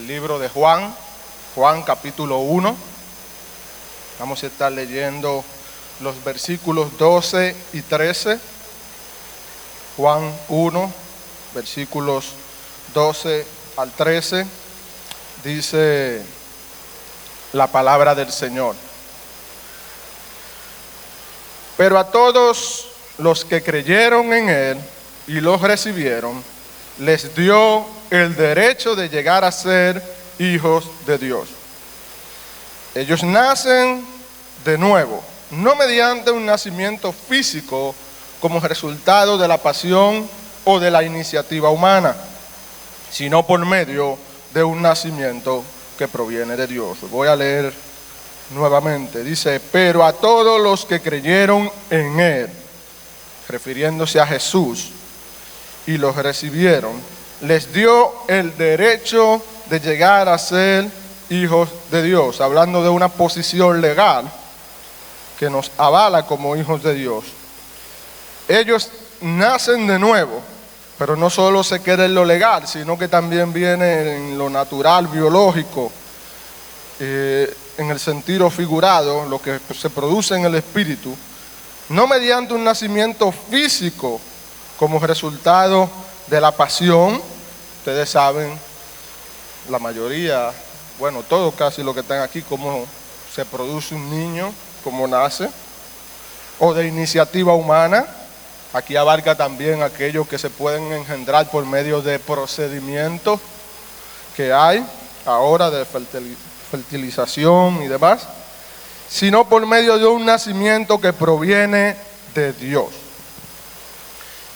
libro de Juan, Juan capítulo 1. Vamos a estar leyendo los versículos 12 y 13. Juan 1, versículos 12 al 13, dice la palabra del Señor. Pero a todos los que creyeron en Él y los recibieron, les dio el derecho de llegar a ser hijos de Dios. Ellos nacen de nuevo, no mediante un nacimiento físico como resultado de la pasión o de la iniciativa humana, sino por medio de un nacimiento que proviene de Dios. Voy a leer nuevamente. Dice, pero a todos los que creyeron en Él, refiriéndose a Jesús, y los recibieron, les dio el derecho de llegar a ser hijos de Dios, hablando de una posición legal que nos avala como hijos de Dios. Ellos nacen de nuevo, pero no solo se queda en lo legal, sino que también viene en lo natural, biológico, en el sentido figurado, lo que se produce en el espíritu, no mediante un nacimiento físico como resultado de la pasión. Ustedes saben, la mayoría, bueno, todos casi los que están aquí, cómo se produce un niño, cómo nace, o de iniciativa humana. Aquí abarca también aquellos que se pueden engendrar por medio de procedimientos que hay ahora de fertilización y demás, sino por medio de un nacimiento que proviene de Dios.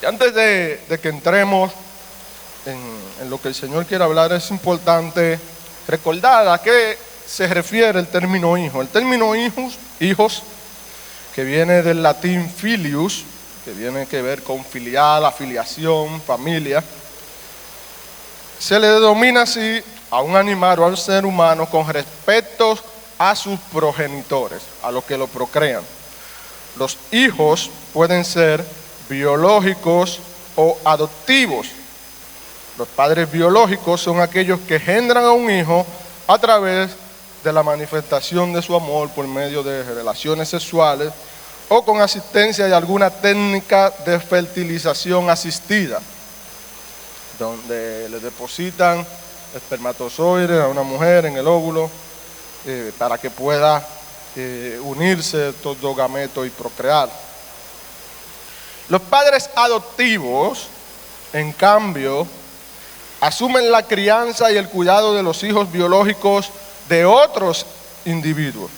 Y antes de que entremos en lo que el Señor quiere hablar, es importante recordar a qué se refiere el término hijo. El término hijos, que viene del latín filius, que tiene que ver con filial, afiliación, familia, se le denomina así a un animal o a un ser humano con respecto a sus progenitores, a los que lo procrean. Los hijos pueden ser biológicos o adoptivos. Los padres biológicos son aquellos que engendran a un hijo a través de la manifestación de su amor por medio de relaciones sexuales o con asistencia de alguna técnica de fertilización asistida, donde le depositan espermatozoides a una mujer en el óvulo para que pueda unirse estos dos gametos y procrear. Los padres adoptivos, en cambio, asumen la crianza y el cuidado de los hijos biológicos de otros individuos.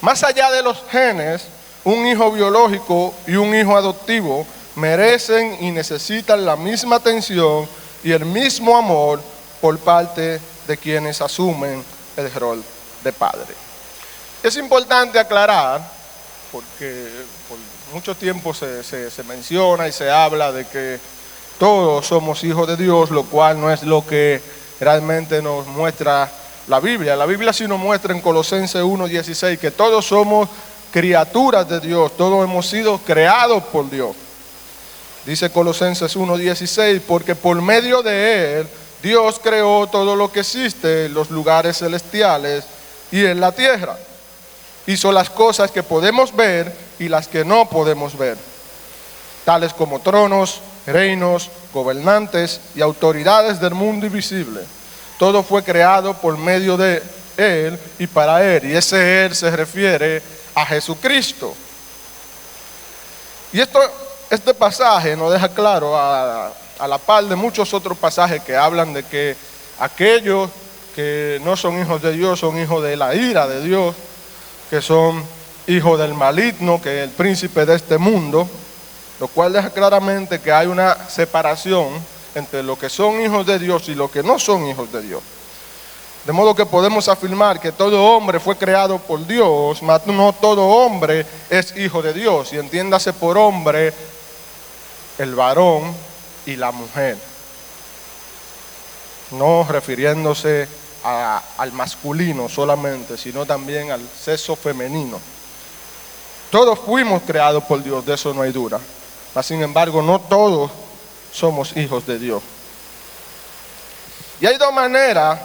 Más allá de los genes, un hijo biológico y un hijo adoptivo merecen y necesitan la misma atención y el mismo amor por parte de quienes asumen el rol de padre. Es importante aclarar, porque por mucho tiempo se menciona y se habla de que todos somos hijos de Dios, lo cual no es lo que realmente nos muestra la Biblia. La Biblia sí nos muestra en Colosenses 1:16 que todos somos criaturas de Dios, todos hemos sido creados por Dios. Dice Colosenses 1:16, porque por medio de Él Dios creó todo lo que existe en los lugares celestiales y en la tierra. Hizo las cosas que podemos ver y las que no podemos ver, tales como tronos, reinos, gobernantes y autoridades del mundo invisible. Todo fue creado por medio de Él y para Él, y ese Él se refiere a Jesucristo. Y este pasaje nos deja claro, a la par de muchos otros pasajes que hablan de que aquellos que no son hijos de Dios son hijos de la ira de Dios, que son hijos del maligno, que es el príncipe de este mundo, lo cual deja claramente que hay una separación entre los que son hijos de Dios y los que no son hijos de Dios. De modo que podemos afirmar que todo hombre fue creado por Dios, mas no todo hombre es hijo de Dios. Y entiéndase por hombre el varón y la mujer, no refiriéndose al masculino solamente, sino también al sexo femenino. Todos fuimos creados por Dios, de eso no hay duda. Mas sin embargo, no todos somos hijos de Dios. Y hay dos maneras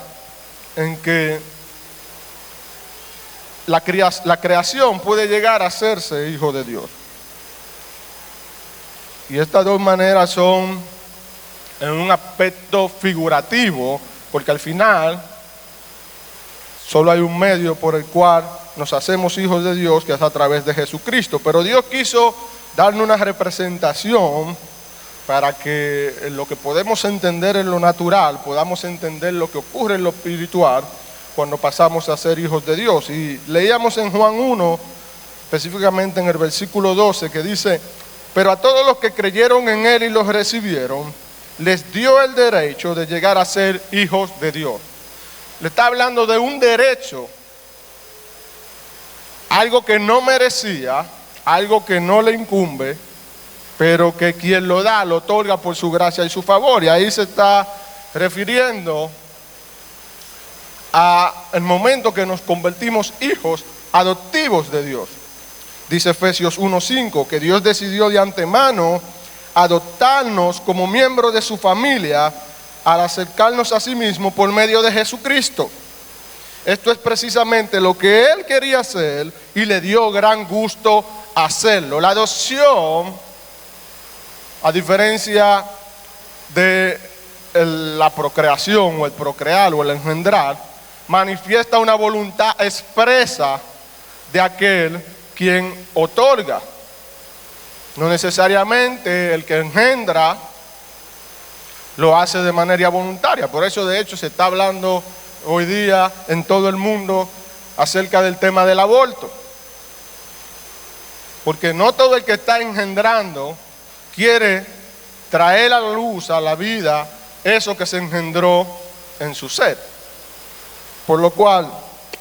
en que la creación puede llegar a hacerse hijo de Dios. Y estas dos maneras son en un aspecto figurativo, porque al final solo hay un medio por el cual nos hacemos hijos de Dios, que es a través de Jesucristo. Pero Dios quiso darnos una representación para que lo que podemos entender en lo natural, podamos entender lo que ocurre en lo espiritual cuando pasamos a ser hijos de Dios. Y leíamos en Juan 1, específicamente en el versículo 12, que dice: pero a todos los que creyeron en Él y los recibieron, les dio el derecho de llegar a ser hijos de Dios. Le está hablando de un derecho, algo que no merecía, algo que no le incumbe, pero que quien lo da, lo otorga por su gracia y su favor. Y ahí se está refiriendo al momento que nos convertimos hijos adoptivos de Dios. Dice Efesios 1:5 que Dios decidió de antemano adoptarnos como miembros de su familia al acercarnos a sí mismo por medio de Jesucristo. Esto es precisamente lo que Él quería hacer y le dio gran gusto hacerlo. La adopción, a diferencia de la procreación o el procrear o el engendrar, manifiesta una voluntad expresa de aquel quien otorga. No necesariamente el que engendra lo hace de manera voluntaria. Por eso, de hecho, se está hablando hoy día en todo el mundo acerca del tema del aborto. Porque no todo el que está engendrando quiere traer a la luz, a la vida, eso que se engendró en su ser. Por lo cual,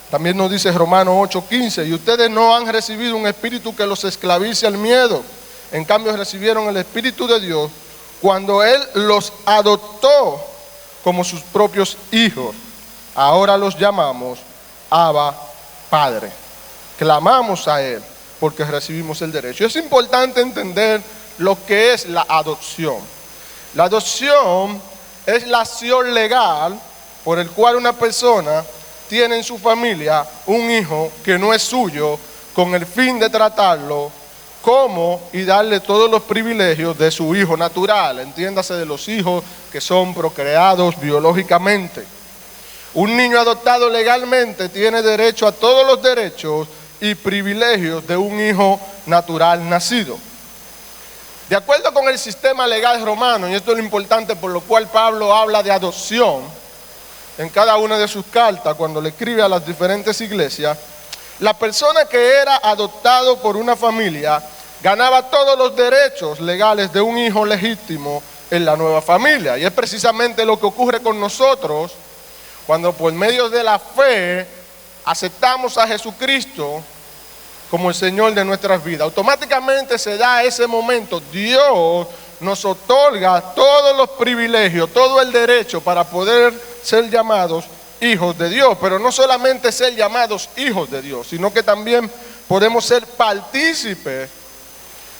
también nos dice Romanos 8:15, y ustedes no han recibido un espíritu que los esclavice al miedo. En cambio recibieron el Espíritu de Dios cuando Él los adoptó como sus propios hijos. Ahora los llamamos Abba, Padre. Clamamos a Él porque recibimos el derecho. Es importante entender lo que es la adopción. La adopción es la acción legal por el cual una persona tiene en su familia un hijo que no es suyo, con el fin de tratarlo como y darle todos los privilegios de su hijo natural, entiéndase, de los hijos que son procreados biológicamente. Un niño adoptado legalmente tiene derecho a todos los derechos y privilegios de un hijo natural nacido. De acuerdo con el sistema legal romano, y esto es lo importante por lo cual Pablo habla de adopción en cada una de sus cartas cuando le escribe a las diferentes iglesias, la persona que era adoptado por una familia ganaba todos los derechos legales de un hijo legítimo en la nueva familia. Y es precisamente lo que ocurre con nosotros cuando por medio de la fe aceptamos a Jesucristo como el Señor de nuestras vidas. Automáticamente se da ese momento. Dios nos otorga todos los privilegios, todo el derecho para poder ser llamados hijos de Dios. Pero no solamente ser llamados hijos de Dios, sino que también podemos ser partícipes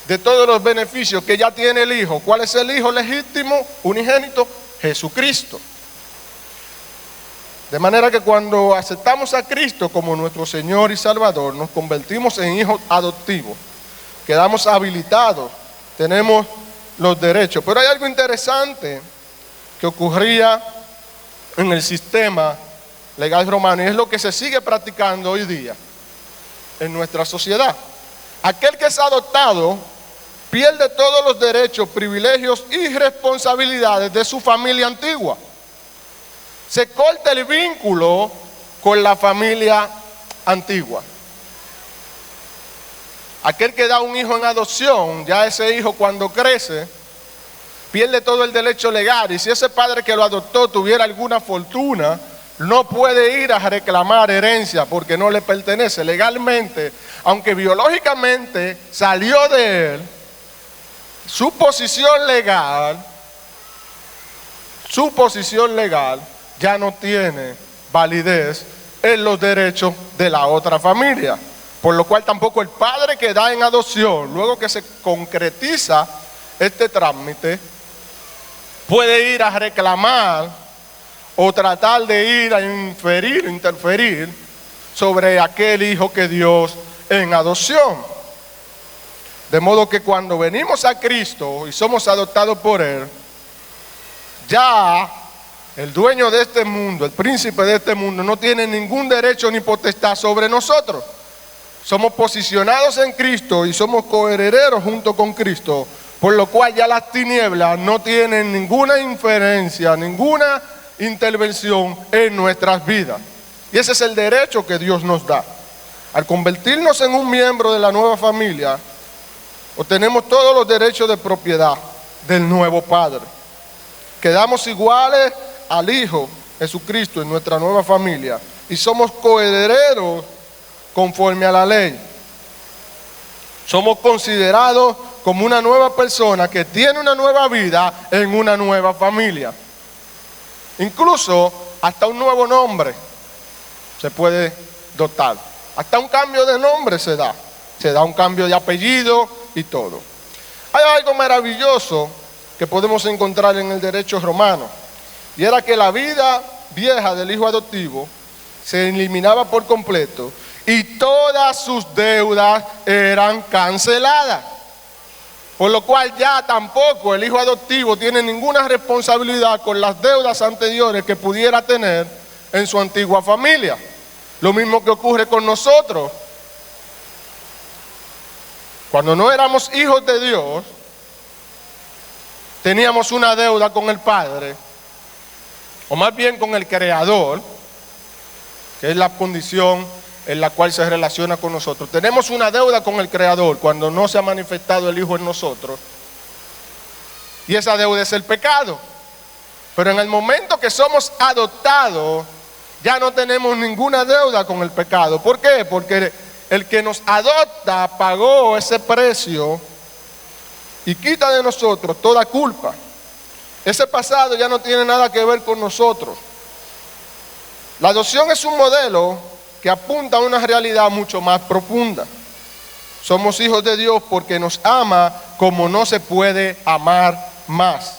de todos los beneficios que ya tiene el Hijo. ¿Cuál es el Hijo legítimo, unigénito? Jesucristo. De manera que cuando aceptamos a Cristo como nuestro Señor y Salvador, nos convertimos en hijos adoptivos. Quedamos habilitados, tenemos los derechos. Pero hay algo interesante que ocurría en el sistema legal romano, y es lo que se sigue practicando hoy día en nuestra sociedad. Aquel que es adoptado pierde todos los derechos, privilegios y responsabilidades de su familia antigua. Se corta el vínculo con la familia antigua. Aquel que da un hijo en adopción, ya ese hijo cuando crece, pierde todo el derecho legal. Y si ese padre que lo adoptó tuviera alguna fortuna, no puede ir a reclamar herencia porque no le pertenece legalmente. Aunque biológicamente salió de él, su posición legal ya no tiene validez en los derechos de la otra familia. Por lo cual tampoco el padre que da en adopción, luego que se concretiza este trámite, puede ir a reclamar o tratar de ir a interferir sobre aquel hijo que Dios en adopción. De modo que cuando venimos a Cristo y somos adoptados por Él, ya el dueño de este mundo, el príncipe de este mundo, no tiene ningún derecho ni potestad sobre nosotros. Somos posicionados en Cristo y somos coherederos junto con Cristo, por lo cual ya las tinieblas no tienen ninguna inferencia, ninguna intervención en nuestras vidas. Y ese es el derecho que Dios nos da. Al convertirnos en un miembro de la nueva familia, obtenemos todos los derechos de propiedad del nuevo Padre. Quedamos iguales al Hijo Jesucristo en nuestra nueva familia y somos coherederos conforme a la ley. Somos considerados como una nueva persona que tiene una nueva vida en una nueva familia. Incluso hasta un nuevo nombre se puede dotar. Hasta un cambio de nombre se da. Se da un cambio de apellido y todo. Hay algo maravilloso que podemos encontrar en el derecho romano. Y era que la vida vieja del hijo adoptivo se eliminaba por completo y todas sus deudas eran canceladas. Por lo cual ya tampoco el hijo adoptivo tiene ninguna responsabilidad con las deudas anteriores que pudiera tener en su antigua familia. Lo mismo que ocurre con nosotros. Cuando no éramos hijos de Dios, teníamos una deuda con el Padre, o más bien con el Creador, que es la condición en la cual se relaciona con nosotros. Tenemos una deuda con el Creador cuando no se ha manifestado el Hijo en nosotros. Y esa deuda es el pecado. Pero en el momento que somos adoptados, ya no tenemos ninguna deuda con el pecado. ¿Por qué? Porque el que nos adopta pagó ese precio y quita de nosotros toda culpa. Ese pasado ya no tiene nada que ver con nosotros. La adopción es un modelo que apunta a una realidad mucho más profunda. Somos hijos de Dios porque nos ama como no se puede amar más.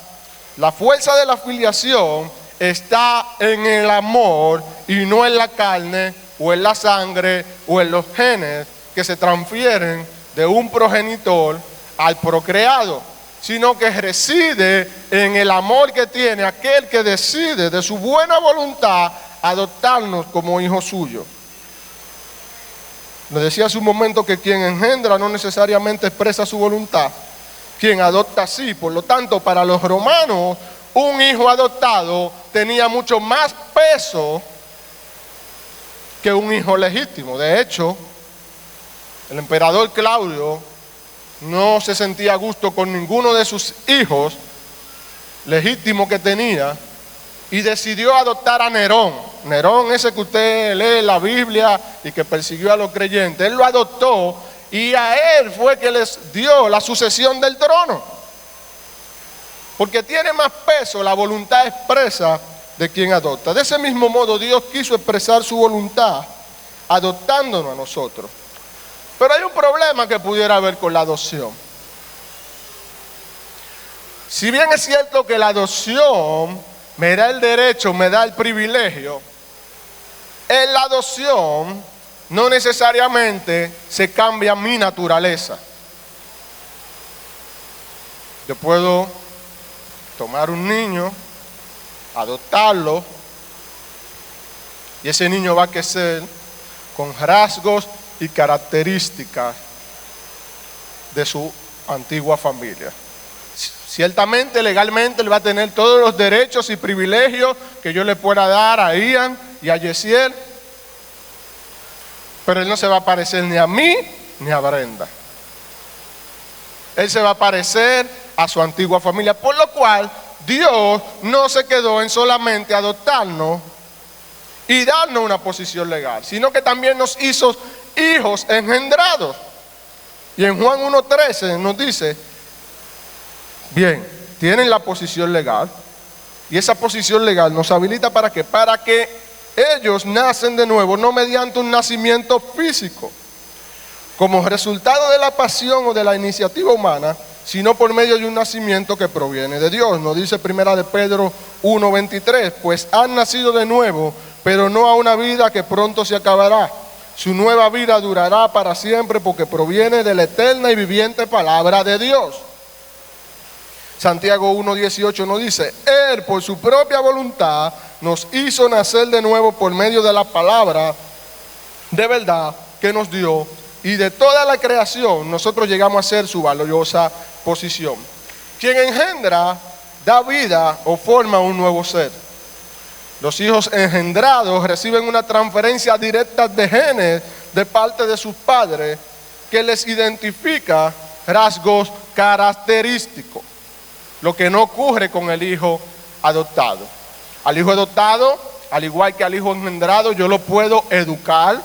La fuerza de la filiación está en el amor y no en la carne o en la sangre o en los genes que se transfieren de un progenitor al procreado, sino que reside en el amor que tiene aquel que decide de su buena voluntad adoptarnos como hijos suyos. Me decía hace un momento que quien engendra no necesariamente expresa su voluntad, quien adopta sí. Por lo tanto, para los romanos, un hijo adoptado tenía mucho más peso que un hijo legítimo. De hecho, el emperador Claudio no se sentía a gusto con ninguno de sus hijos legítimos que tenía y decidió adoptar a Nerón. Nerón, ese que usted lee en la Biblia y que persiguió a los creyentes, él lo adoptó y a él fue que les dio la sucesión del trono. Porque tiene más peso la voluntad expresa de quien adopta. De ese mismo modo Dios quiso expresar su voluntad adoptándonos a nosotros. Pero hay un problema que pudiera haber con la adopción. Si bien es cierto que la adopción me da el derecho, me da el privilegio, en la adopción no necesariamente se cambia mi naturaleza. Yo puedo tomar un niño, adoptarlo, y ese niño va a crecer con rasgos y características de su antigua familia. Ciertamente, legalmente, él va a tener todos los derechos y privilegios que yo le pueda dar a Ian y a Yesiel, pero él no se va a parecer ni a mí ni a Brenda. Él se va a parecer a su antigua familia, por lo cual Dios no se quedó en solamente adoptarnos y darnos una posición legal, sino que también nos hizo hijos engendrados. Y en Juan 1:13 nos dice: bien, tienen la posición legal, y esa posición legal nos habilita ¿para qué? Para que ellos nacen de nuevo, no mediante un nacimiento físico, como resultado de la pasión o de la iniciativa humana, sino por medio de un nacimiento que proviene de Dios. Nos dice primera de Pedro 1:23, pues han nacido de nuevo, pero no a una vida que pronto se acabará. Su nueva vida durará para siempre porque proviene de la eterna y viviente palabra de Dios. Santiago 1:18 nos dice, Él por su propia voluntad nos hizo nacer de nuevo por medio de la palabra de verdad que nos dio, y de toda la creación nosotros llegamos a ser su valiosa posición. Quien engendra da vida o forma un nuevo ser. Los hijos engendrados reciben una transferencia directa de genes de parte de sus padres que les identifica rasgos característicos, lo que no ocurre con el hijo adoptado. Al hijo adoptado, al igual que al hijo engendrado, yo lo puedo educar,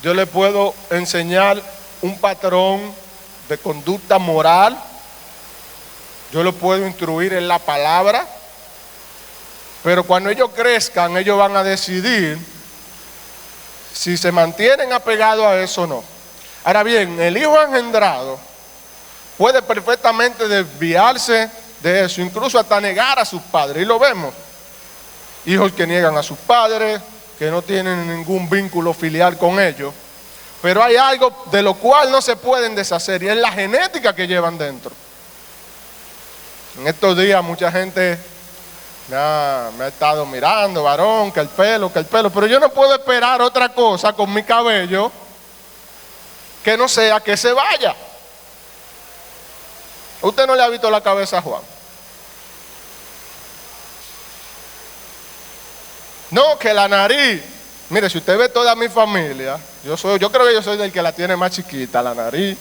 yo le puedo enseñar un patrón de conducta moral, yo lo puedo instruir en la palabra, pero cuando ellos crezcan, ellos van a decidir si se mantienen apegados a eso o no. Ahora bien, el hijo engendrado puede perfectamente desviarse de eso, incluso hasta negar a sus padres, y lo vemos. Hijos que niegan a sus padres, que no tienen ningún vínculo filial con ellos, pero hay algo de lo cual no se pueden deshacer, y es la genética que llevan dentro. En estos días mucha gente me ha estado mirando, varón, que el pelo, pero yo no puedo esperar otra cosa con mi cabello que no sea que se vaya. ¿Usted no le ha visto la cabeza a Juan? No, que la nariz. Mire, si usted ve toda mi familia, yo creo que yo soy del que la tiene más chiquita, la nariz.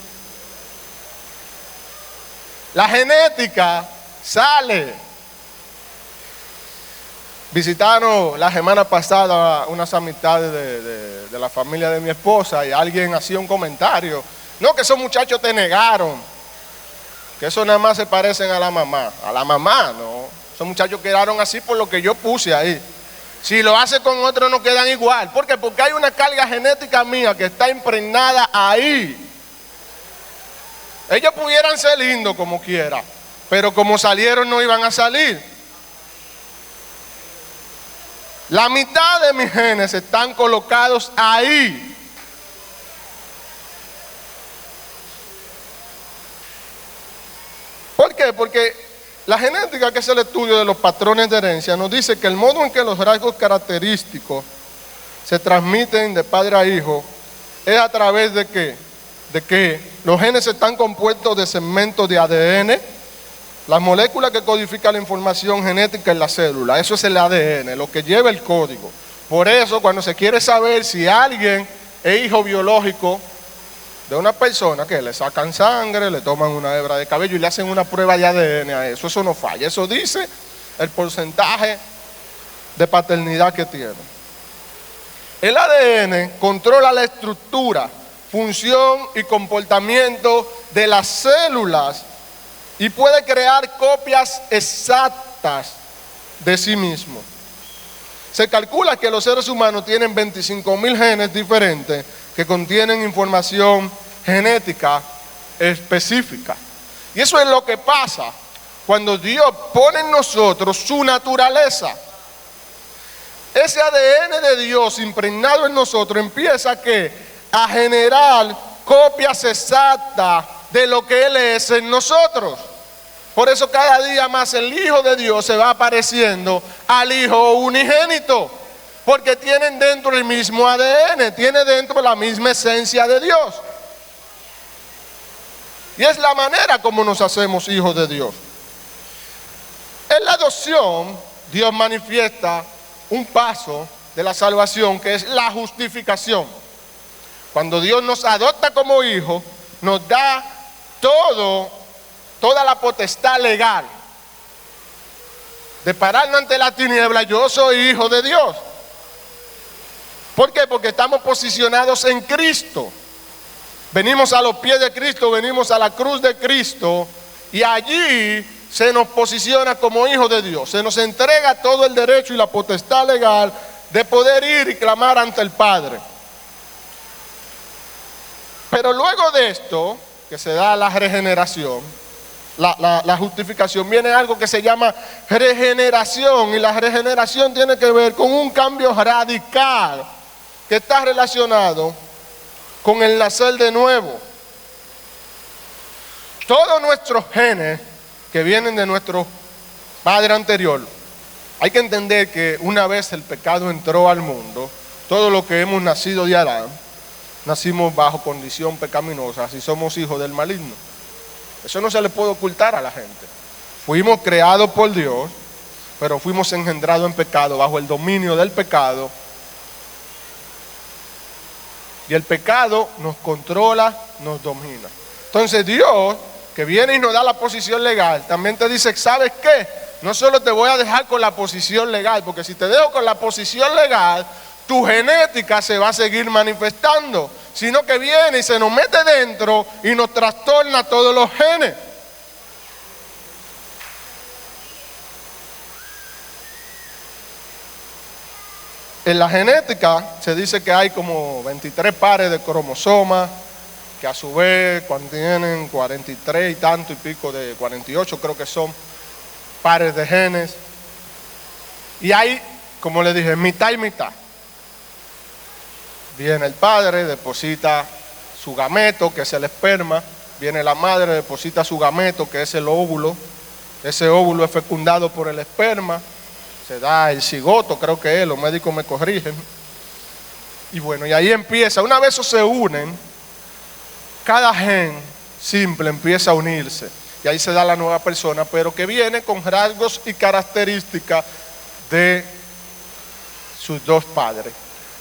La genética sale. Visitaron la semana pasada unas amistades de la familia de mi esposa y alguien hacía un comentario. No, que esos muchachos te negaron, que esos nada más se parecen a la mamá. A la mamá, no. Esos muchachos quedaron así por lo que yo puse ahí. Si lo hace con otro no quedan igual. ¿Por qué? Porque hay una carga genética mía que está impregnada ahí. Ellos pudieran ser lindos como quiera, pero como salieron no iban a salir. La mitad de mis genes están colocados ahí. ¿Por qué? Porque la genética, que es el estudio de los patrones de herencia, nos dice que el modo en que los rasgos característicos se transmiten de padre a hijo es a través de que los genes están compuestos de segmentos de ADN, las moléculas que codifican la información genética en la célula. Eso es el ADN, lo que lleva el código. Por eso, cuando se quiere saber si alguien es hijo biológico de una persona, que le sacan sangre, le toman una hebra de cabello y le hacen una prueba de ADN a eso. Eso no falla. Eso dice el porcentaje de paternidad que tiene. El ADN controla la estructura, función y comportamiento de las células y puede crear copias exactas de sí mismo. Se calcula que los seres humanos tienen 25,000 genes diferentes que contienen información genética específica. Y eso es lo que pasa cuando Dios pone en nosotros su naturaleza. Ese ADN de Dios impregnado en nosotros empieza a generar copias exactas de lo que Él es en nosotros. Por eso cada día más el Hijo de Dios se va pareciendo al Hijo unigénito, porque tienen dentro el mismo ADN, tiene dentro la misma esencia de Dios. Y es la manera como nos hacemos hijos de Dios. En la adopción, Dios manifiesta un paso de la salvación, que es la justificación. Cuando Dios nos adopta como hijos, nos da toda la potestad legal de pararnos ante la tiniebla. Yo soy hijo de Dios. ¿Por qué? Porque estamos posicionados en Cristo. Venimos a los pies de Cristo, venimos a la cruz de Cristo, y allí se nos posiciona como hijos de Dios. Se nos entrega todo el derecho y la potestad legal de poder ir y clamar ante el Padre. Pero luego de esto, que se da la regeneración, la justificación, viene algo que se llama regeneración. Y la regeneración tiene que ver con un cambio radical que está relacionado con el nacer de nuevo. Todos nuestros genes que vienen de nuestro padre anterior, hay que entender que una vez el pecado entró al mundo, todo lo que hemos nacido de Adán, nacimos bajo condición pecaminosa, así somos hijos del maligno. Eso no se le puede ocultar a la gente. Fuimos creados por Dios, pero fuimos engendrados en pecado, bajo el dominio del pecado. Y el pecado nos controla, nos domina. Entonces Dios, que viene y nos da la posición legal, también te dice, ¿sabes qué? No solo te voy a dejar con la posición legal, porque si te dejo con la posición legal, tu genética se va a seguir manifestando, sino que viene y se nos mete dentro y nos trastorna todos los genes. En la genética se dice que hay como 23 pares de cromosomas, que a su vez contienen 43 y tanto y pico de 48, creo que son pares de genes. Y hay, como le dije, mitad y mitad. Viene el padre, deposita su gameto, que es el esperma. Viene la madre, deposita su gameto, que es el óvulo. Ese óvulo es fecundado por el esperma. Se da el cigoto, creo que es, los médicos me corrigen. Y bueno, y ahí empieza. Una vez se unen, cada gen simple empieza a unirse. Y ahí se da la nueva persona, pero que viene con rasgos y características de sus dos padres.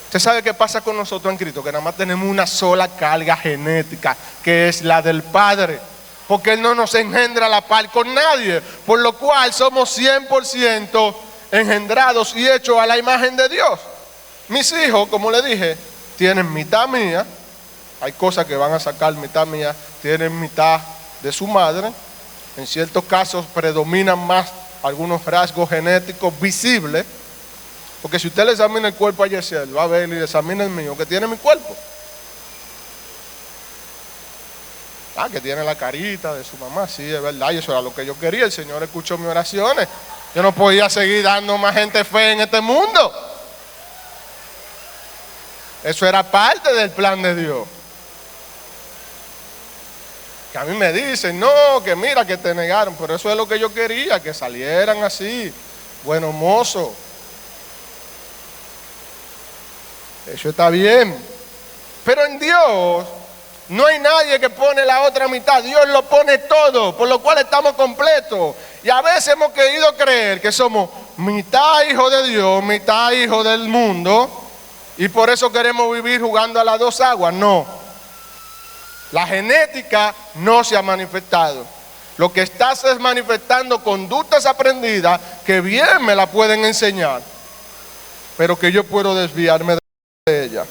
¿Usted sabe qué pasa con nosotros en Cristo? Que nada más tenemos una sola carga genética, que es la del Padre. Porque Él no nos engendra a la par con nadie, por lo cual somos 100% engendrados y hechos a la imagen de Dios. Mis hijos, como le dije, tienen mitad mía. Hay cosas que van a sacar mitad mía, tienen mitad de su madre. En ciertos casos predominan más algunos rasgos genéticos visibles. Porque si usted le examina el cuerpo a Yesel, va a ver y le examina el mío, que tiene mi cuerpo. Que tiene la carita de su mamá, sí, es verdad, y eso era lo que yo quería. El Señor escuchó mis oraciones. Yo no podía seguir dando más gente fe en este mundo. Eso era parte del plan de Dios. Que a mí me dicen, no, que mira que te negaron, pero eso es lo que yo quería, que salieran así, buenos mozos. Eso está bien. Pero en Dios no hay nadie que pone la otra mitad. Dios lo pone todo, por lo cual estamos completos. Y a veces hemos querido creer que somos mitad hijo de Dios, mitad hijo del mundo, y por eso queremos vivir jugando a las dos aguas. No. La genética no se ha manifestado. Lo que estás es manifestando conductas aprendidas que bien me la pueden enseñar, pero que yo puedo desviarme de ella.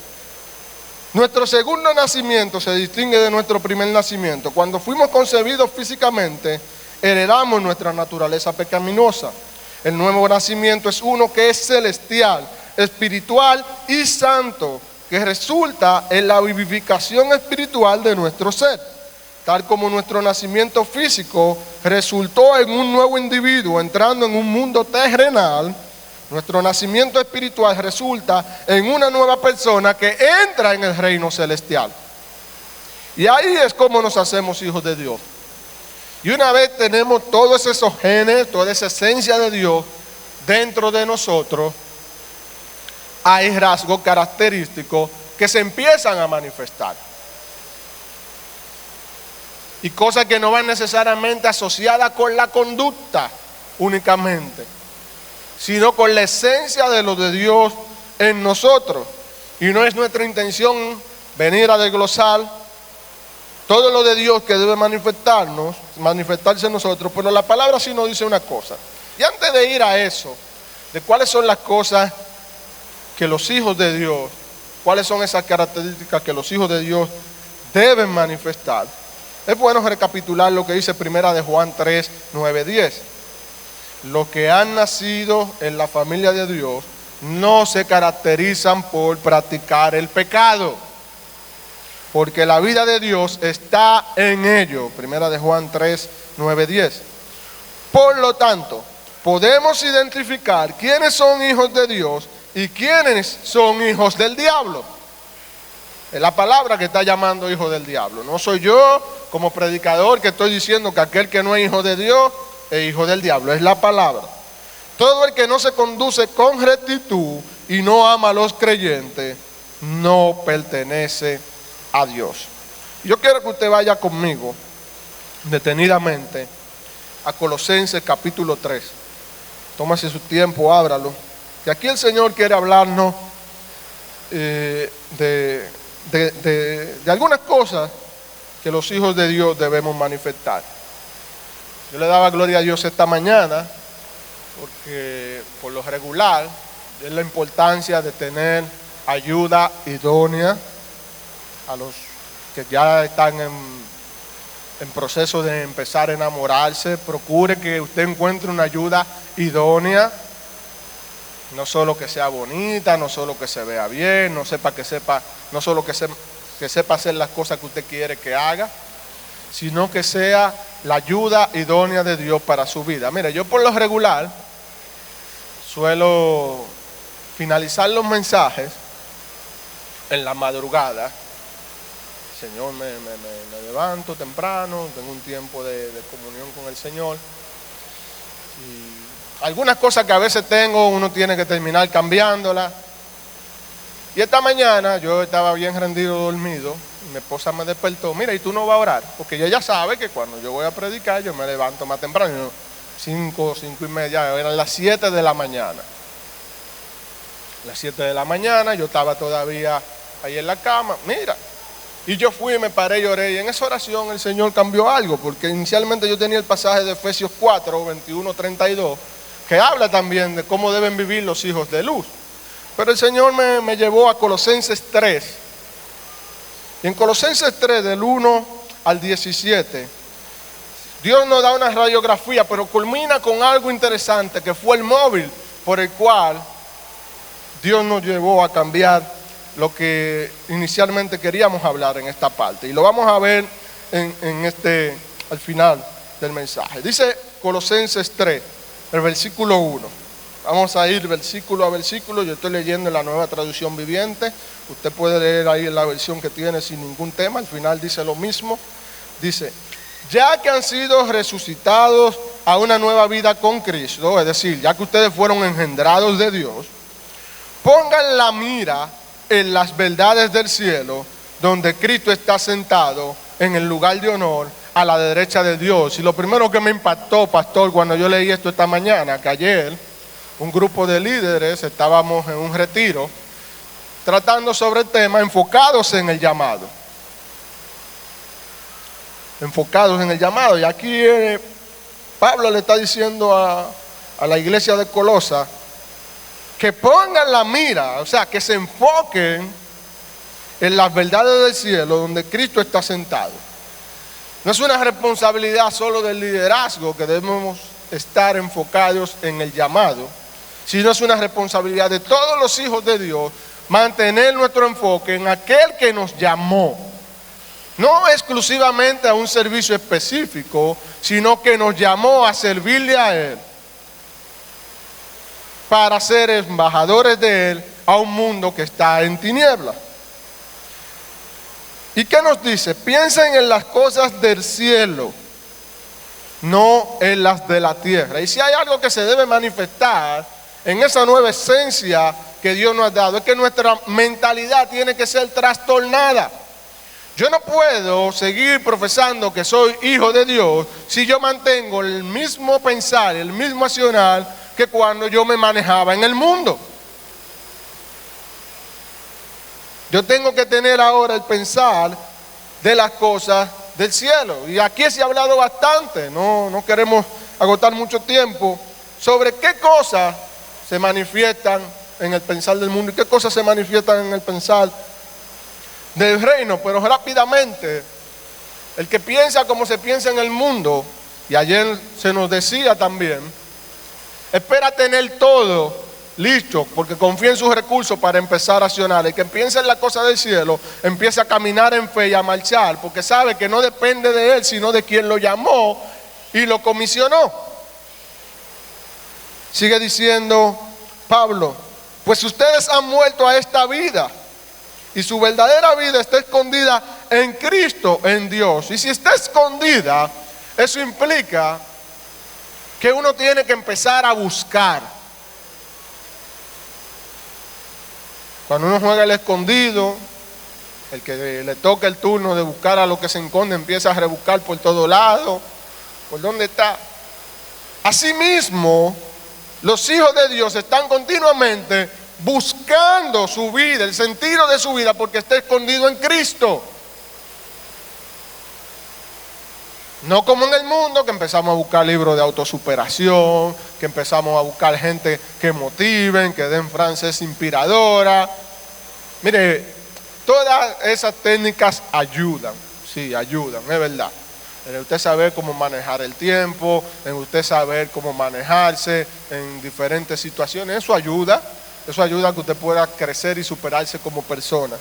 Nuestro segundo nacimiento se distingue de nuestro primer nacimiento. Cuando fuimos concebidos físicamente, heredamos nuestra naturaleza pecaminosa. El nuevo nacimiento es uno que es celestial, espiritual y santo, que resulta en la vivificación espiritual de nuestro ser. Tal como nuestro nacimiento físico resultó en un nuevo individuo entrando en un mundo terrenal, nuestro nacimiento espiritual resulta en una nueva persona que entra en el reino celestial. Y ahí es como nos hacemos hijos de Dios. Y una vez tenemos todos esos genes, toda esa esencia de Dios dentro de nosotros, hay rasgos característicos que se empiezan a manifestar. Y cosas que no van necesariamente asociadas con la conducta únicamente, sino con la esencia de lo de Dios en nosotros. Y no es nuestra intención venir a desglosar todo lo de Dios que debe manifestarse en nosotros, pero la palabra sí nos dice una cosa. Y antes de ir a eso, de cuáles son las cosas que los hijos de Dios, cuáles son esas características que los hijos de Dios deben manifestar, es bueno recapitular lo que dice Primera de Juan 3, 9, 10. Los que han nacido en la familia de Dios no se caracterizan por practicar el pecado. porque la vida de Dios está en ellos. Primera de Juan 3, 9, 10. Por lo tanto, podemos identificar quiénes son hijos de Dios y quiénes son hijos del diablo. Es la palabra que está llamando hijo del diablo. No soy yo como predicador que estoy diciendo que aquel que no es hijo de Dios es hijo del diablo. Es la palabra. Todo el que no se conduce con rectitud y no ama a los creyentes no pertenece a Dios. Yo quiero que usted vaya conmigo detenidamente a Colosenses capítulo 3. Tómase su tiempo, ábralo. Y aquí el Señor quiere hablarnos de algunas cosas que los hijos de Dios debemos manifestar. Yo le daba gloria a Dios esta mañana porque por lo regular es la importancia de tener ayuda idónea a los que ya están en proceso de empezar a enamorarse. Procure que usted encuentre una ayuda idónea, no solo que sea bonita, no solo que se vea bien, no solo que sepa hacer las cosas que usted quiere que haga, sino que sea la ayuda idónea de Dios para su vida. Mire, yo por lo regular suelo finalizar los mensajes en la madrugada. Señor, me levanto temprano, tengo un tiempo de comunión con el Señor. Y algunas cosas que a veces tengo, uno tiene que terminar cambiándolas. Y esta mañana yo estaba bien rendido, dormido, y mi esposa me despertó. Mira, ¿y tú no vas a orar? Porque ella ya sabe que cuando yo voy a predicar, yo me levanto más temprano. 5 y media, eran las 7 de la mañana. Las 7 de la mañana, yo estaba todavía ahí en la cama. Mira, y yo fui, me paré y oré. Y en esa oración el Señor cambió algo, porque inicialmente yo tenía el pasaje de Efesios 4, 21, 32, que habla también de cómo deben vivir los hijos de luz. Pero el Señor me llevó a Colosenses 3. Y en Colosenses 3, del 1 al 17, Dios nos da una radiografía, pero culmina con algo interesante, que fue el móvil por el cual Dios nos llevó a cambiar lo que inicialmente queríamos hablar en esta parte. Y lo vamos a ver al final del mensaje. Dice Colosenses 3, el versículo 1. Vamos a ir versículo a versículo. Yo estoy leyendo en la Nueva Traducción Viviente. Usted puede leer ahí en la versión que tiene sin ningún tema. Al final dice lo mismo. Dice: ya que han sido resucitados a una nueva vida con Cristo, es decir, ya que ustedes fueron engendrados de Dios, pongan la mira en las verdades del cielo, donde Cristo está sentado en el lugar de honor a la derecha de Dios. Y lo primero que me impactó, pastor, cuando yo leí esto esta mañana, que ayer un grupo de líderes estábamos en un retiro tratando sobre el tema, enfocados en el llamado. Enfocados en el llamado. Y aquí Pablo le está diciendo a la iglesia de Colosa que pongan la mira, o sea, que se enfoquen en las verdades del cielo donde Cristo está sentado. No es una responsabilidad solo del liderazgo que debemos estar enfocados en el llamado, sino es una responsabilidad de todos los hijos de Dios mantener nuestro enfoque en aquel que nos llamó. No exclusivamente a un servicio específico, sino que nos llamó a servirle a Él, para ser embajadores de Él a un mundo que está en tinieblas. ¿Y qué nos dice? Piensen en las cosas del cielo, no en las de la tierra. Y si hay algo que se debe manifestar en esa nueva esencia que Dios nos ha dado, es que nuestra mentalidad tiene que ser trastornada. Yo no puedo seguir profesando que soy hijo de Dios si yo mantengo el mismo pensar, el mismo accionar que cuando yo me manejaba en el mundo. Yo tengo que tener ahora el pensar de las cosas del cielo. Y aquí se ha hablado bastante, no queremos agotar mucho tiempo, sobre qué cosas se manifiestan en el pensar del mundo y qué cosas se manifiestan en el pensar del reino. Pero rápidamente, el que piensa como se piensa en el mundo, y ayer se nos decía también, espera tener todo listo, porque confía en sus recursos para empezar a accionar. El que piensa en la cosa del cielo, empieza a caminar en fe y a marchar, porque sabe que no depende de él, sino de quien lo llamó y lo comisionó. Sigue diciendo Pablo, pues ustedes han muerto a esta vida y su verdadera vida está escondida en Cristo, en Dios. Y si está escondida, eso implica que uno tiene que empezar a buscar. Cuando uno juega el escondido, el que le toca el turno de buscar a lo que se esconde, empieza a rebuscar por todo lado. ¿Por dónde está? Asimismo, los hijos de Dios están continuamente buscando su vida, el sentido de su vida, porque está escondido en Cristo. No como en el mundo, que empezamos a buscar libros de autosuperación, que empezamos a buscar gente que motiven, que den frases inspiradoras. Mire, todas esas técnicas ayudan, sí, ayudan, es verdad. En usted saber cómo manejar el tiempo, en usted saber cómo manejarse en diferentes situaciones, eso ayuda a que usted pueda crecer y superarse como persona.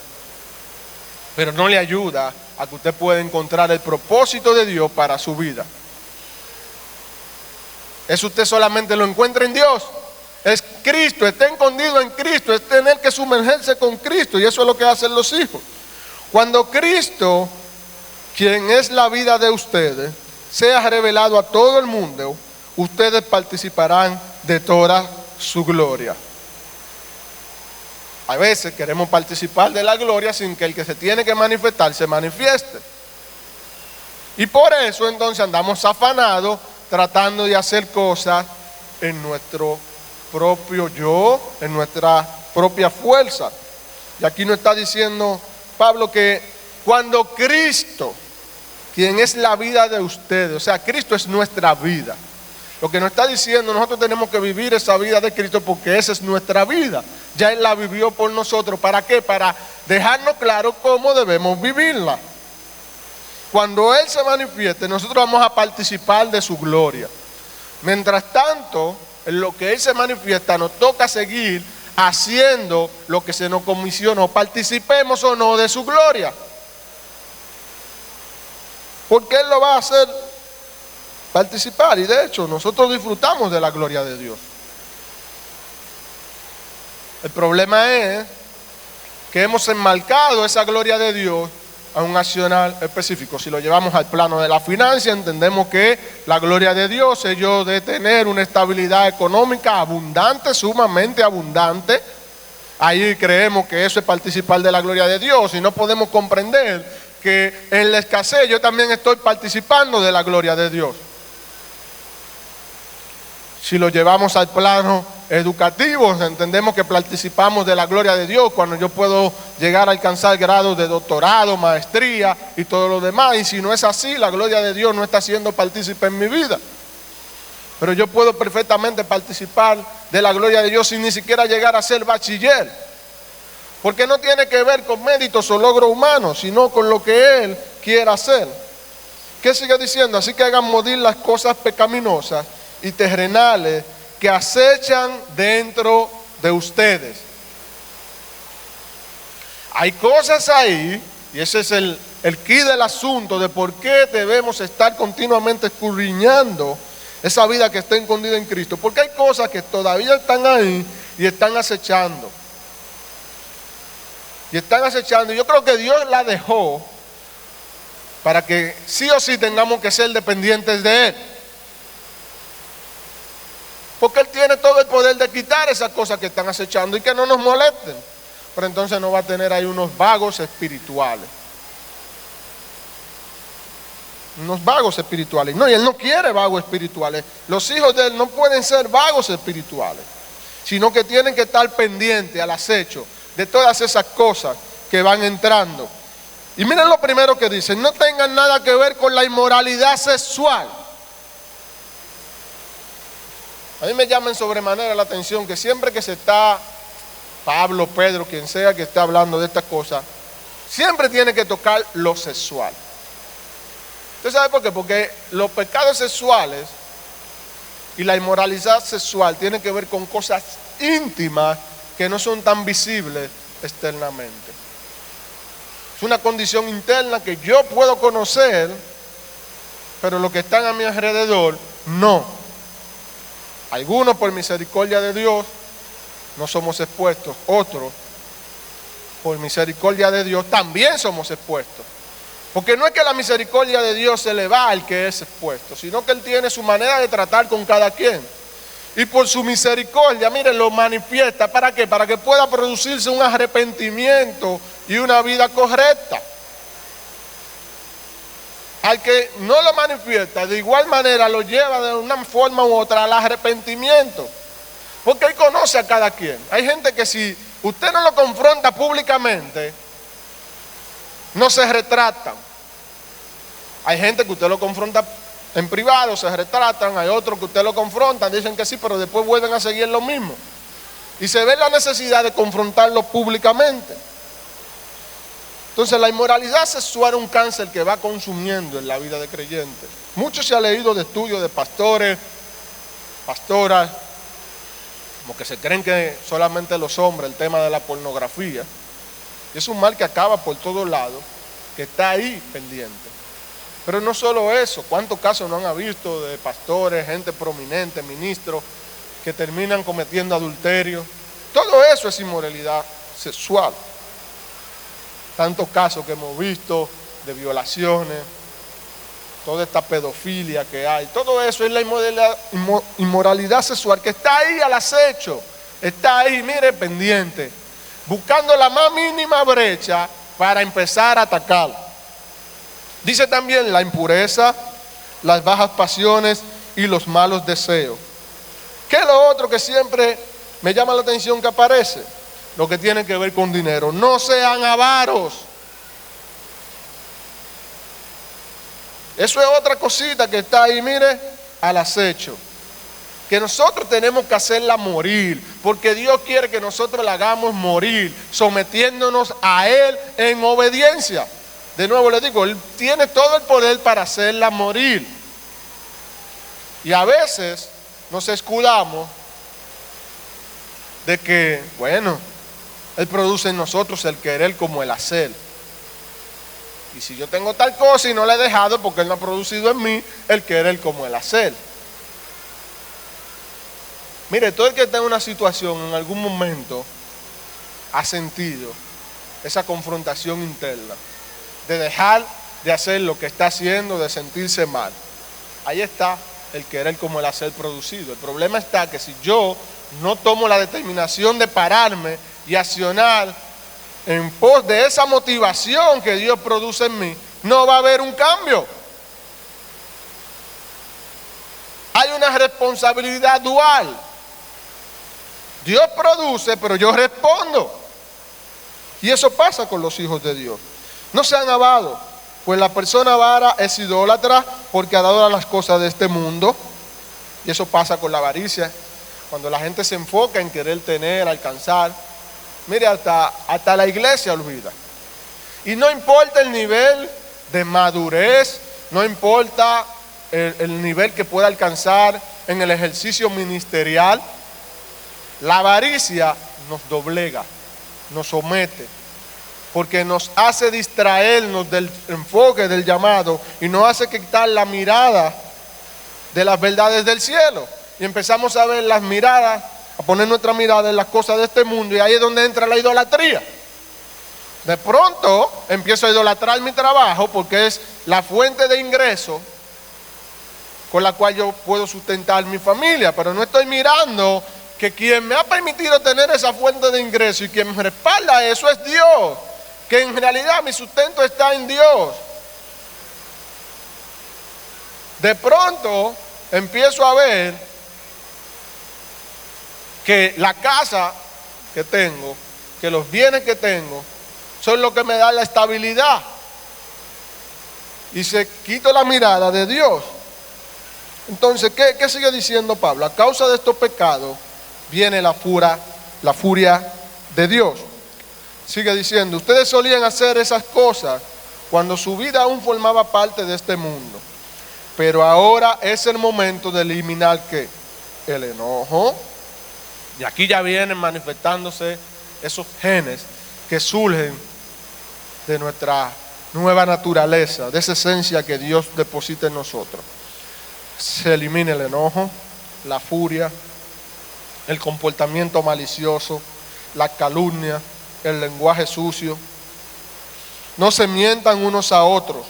Pero no le ayuda a que usted pueda encontrar el propósito de Dios para su vida. Eso usted solamente lo encuentra en Dios. Es Cristo, está escondido en Cristo, es tener que sumergerse con Cristo, y eso es lo que hacen los hijos. Cuando Cristo, quien es la vida de ustedes, sea revelado a todo el mundo, ustedes participarán de toda su gloria. A veces queremos participar de la gloria sin que el que se tiene que manifestar se manifieste. Y por eso entonces andamos afanados tratando de hacer cosas en nuestro propio yo, en nuestra propia fuerza. Y aquí nos está diciendo Pablo que cuando Cristo, quien es la vida de ustedes, o sea, Cristo es nuestra vida. Lo que nos está diciendo, nosotros tenemos que vivir esa vida de Cristo porque esa es nuestra vida. Ya Él la vivió por nosotros. ¿Para qué? Para dejarnos claro cómo debemos vivirla. Cuando Él se manifieste, nosotros vamos a participar de su gloria. Mientras tanto, en lo que Él se manifiesta, nos toca seguir haciendo lo que se nos comisionó, participemos o no de su gloria. Porque Él lo va a hacer participar, y de hecho nosotros disfrutamos de la gloria de Dios. El problema es que hemos enmarcado esa gloria de Dios a un accionar específico. Si lo llevamos al plano de la financia, entendemos que la gloria de Dios es yo de tener una estabilidad económica abundante, sumamente abundante. Ahí creemos que eso es participar de la gloria de Dios, y no podemos comprender que en la escasez yo también estoy participando de la gloria de Dios. Si lo llevamos al plano educativo, entendemos que participamos de la gloria de Dios cuando yo puedo llegar a alcanzar grados de doctorado, maestría y todo lo demás. Y si no es así, la gloria de Dios no está siendo partícipe en mi vida. Pero yo puedo perfectamente participar de la gloria de Dios sin ni siquiera llegar a ser bachiller. Porque no tiene que ver con méritos o logros humanos, sino con lo que Él quiere hacer. ¿Qué sigue diciendo? Así que hagan morir las cosas pecaminosas y terrenales que acechan dentro de ustedes. Hay cosas ahí, y ese es el quid del asunto de por qué debemos estar continuamente escudriñando esa vida que está escondida en Cristo. Porque hay cosas que todavía están ahí y están acechando. Y están acechando, y yo creo que Dios la dejó para que sí o sí tengamos que ser dependientes de Él. Porque Él tiene todo el poder de quitar esas cosas que están acechando y que no nos molesten. Pero entonces no va a tener ahí unos vagos espirituales. Unos vagos espirituales. No, y Él no quiere vagos espirituales. Los hijos de Él no pueden ser vagos espirituales, sino que tienen que estar pendientes al acecho de todas esas cosas que van entrando. Y miren lo primero que dice: no tengan nada que ver con la inmoralidad sexual. A mí me llama en sobremanera la atención que siempre que se está, Pablo, Pedro, quien sea que esté hablando de estas cosas, siempre tiene que tocar lo sexual. ¿Usted sabe por qué? Porque los pecados sexuales y la inmoralidad sexual tienen que ver con cosas íntimas que no son tan visibles externamente. Es una condición interna que yo puedo conocer, pero los que están a mi alrededor, no. Algunos, por misericordia de Dios, no somos expuestos. Otros, por misericordia de Dios, también somos expuestos. Porque no es que la misericordia de Dios se le va al que es expuesto, sino que Él tiene su manera de tratar con cada quien. Y por su misericordia, miren, lo manifiesta. ¿Para qué? Para que pueda producirse un arrepentimiento y una vida correcta. Al que no lo manifiesta, de igual manera lo lleva de una forma u otra al arrepentimiento. Porque Él conoce a cada quien. Hay gente que si usted no lo confronta públicamente, no se retractan. Hay gente que usted lo confronta en privado, se retratan. Hay otros que usted lo confrontan, dicen que sí, pero después vuelven a seguir lo mismo. Y se ve la necesidad de confrontarlo públicamente. Entonces la inmoralidad sexual es un cáncer que va consumiendo en la vida de creyentes. Mucho se ha leído de estudios de pastores, pastoras, como que se creen que solamente los hombres, el tema de la pornografía. Y es un mal que acaba por todos lados, que está ahí pendiente. Pero no solo eso, ¿cuántos casos no han visto de pastores, gente prominente, ministros, que terminan cometiendo adulterio? Todo eso es inmoralidad sexual. Tantos casos que hemos visto de violaciones, toda esta pedofilia que hay, todo eso es la inmoralidad sexual que está ahí al acecho, está ahí, mire, pendiente, buscando la más mínima brecha para empezar a atacar. Dice también la impureza, las bajas pasiones y los malos deseos. ¿Qué es lo otro que siempre me llama la atención que aparece? Lo que tiene que ver con dinero. No sean avaros. Eso es otra cosita que está ahí, mire, al acecho. Que nosotros tenemos que hacerla morir, porque Dios quiere que nosotros la hagamos morir, sometiéndonos a Él en obediencia. De nuevo le digo, Él tiene todo el poder para hacerla morir. Y a veces nos escudamos de que, bueno, Él produce en nosotros el querer como el hacer. Y si yo tengo tal cosa y no la he dejado, porque Él no ha producido en mí el querer como el hacer. Mire, todo el que está en una situación en algún momento ha sentido esa confrontación interna de dejar de hacer lo que está haciendo, de sentirse mal. Ahí está el querer como el hacer producido. El problema está que si yo no tomo la determinación de pararme y accionar en pos de esa motivación que Dios produce en mí, no va a haber un cambio. Hay una responsabilidad dual. Dios produce, pero yo respondo. Y eso pasa con los hijos de Dios. No sean avaros, pues la persona avara es idólatra porque adora las cosas de este mundo. Y eso pasa con la avaricia. Cuando la gente se enfoca en querer tener, alcanzar, mire, hasta la iglesia olvida. Y no importa el nivel de madurez, no importa el nivel que pueda alcanzar en el ejercicio ministerial, la avaricia nos doblega, nos somete, porque nos hace distraernos del enfoque del llamado y nos hace quitar la mirada de las verdades del cielo. Y empezamos a ver las miradas, a poner nuestra mirada en las cosas de este mundo, y ahí es donde entra la idolatría. De pronto empiezo a idolatrar mi trabajo porque es la fuente de ingreso con la cual yo puedo sustentar mi familia, pero no estoy mirando que quien me ha permitido tener esa fuente de ingreso y quien me respalda eso es Dios, que en realidad mi sustento está en Dios. De pronto empiezo a ver que la casa que tengo, que los bienes que tengo, son lo que me da la estabilidad. Y se quito la mirada de Dios. Entonces, ¿qué sigue diciendo Pablo? A causa de estos pecados viene la furia de Dios. Sigue diciendo, ustedes solían hacer esas cosas cuando su vida aún formaba parte de este mundo. Pero ahora es el momento de eliminar ¿qué? El enojo, Y aquí ya vienen manifestándose esos genes que surgen de nuestra nueva naturaleza, de esa esencia que Dios deposita en nosotros. Se elimina el enojo, la furia, el comportamiento malicioso, la calumnia, el lenguaje sucio. No se mientan unos a otros,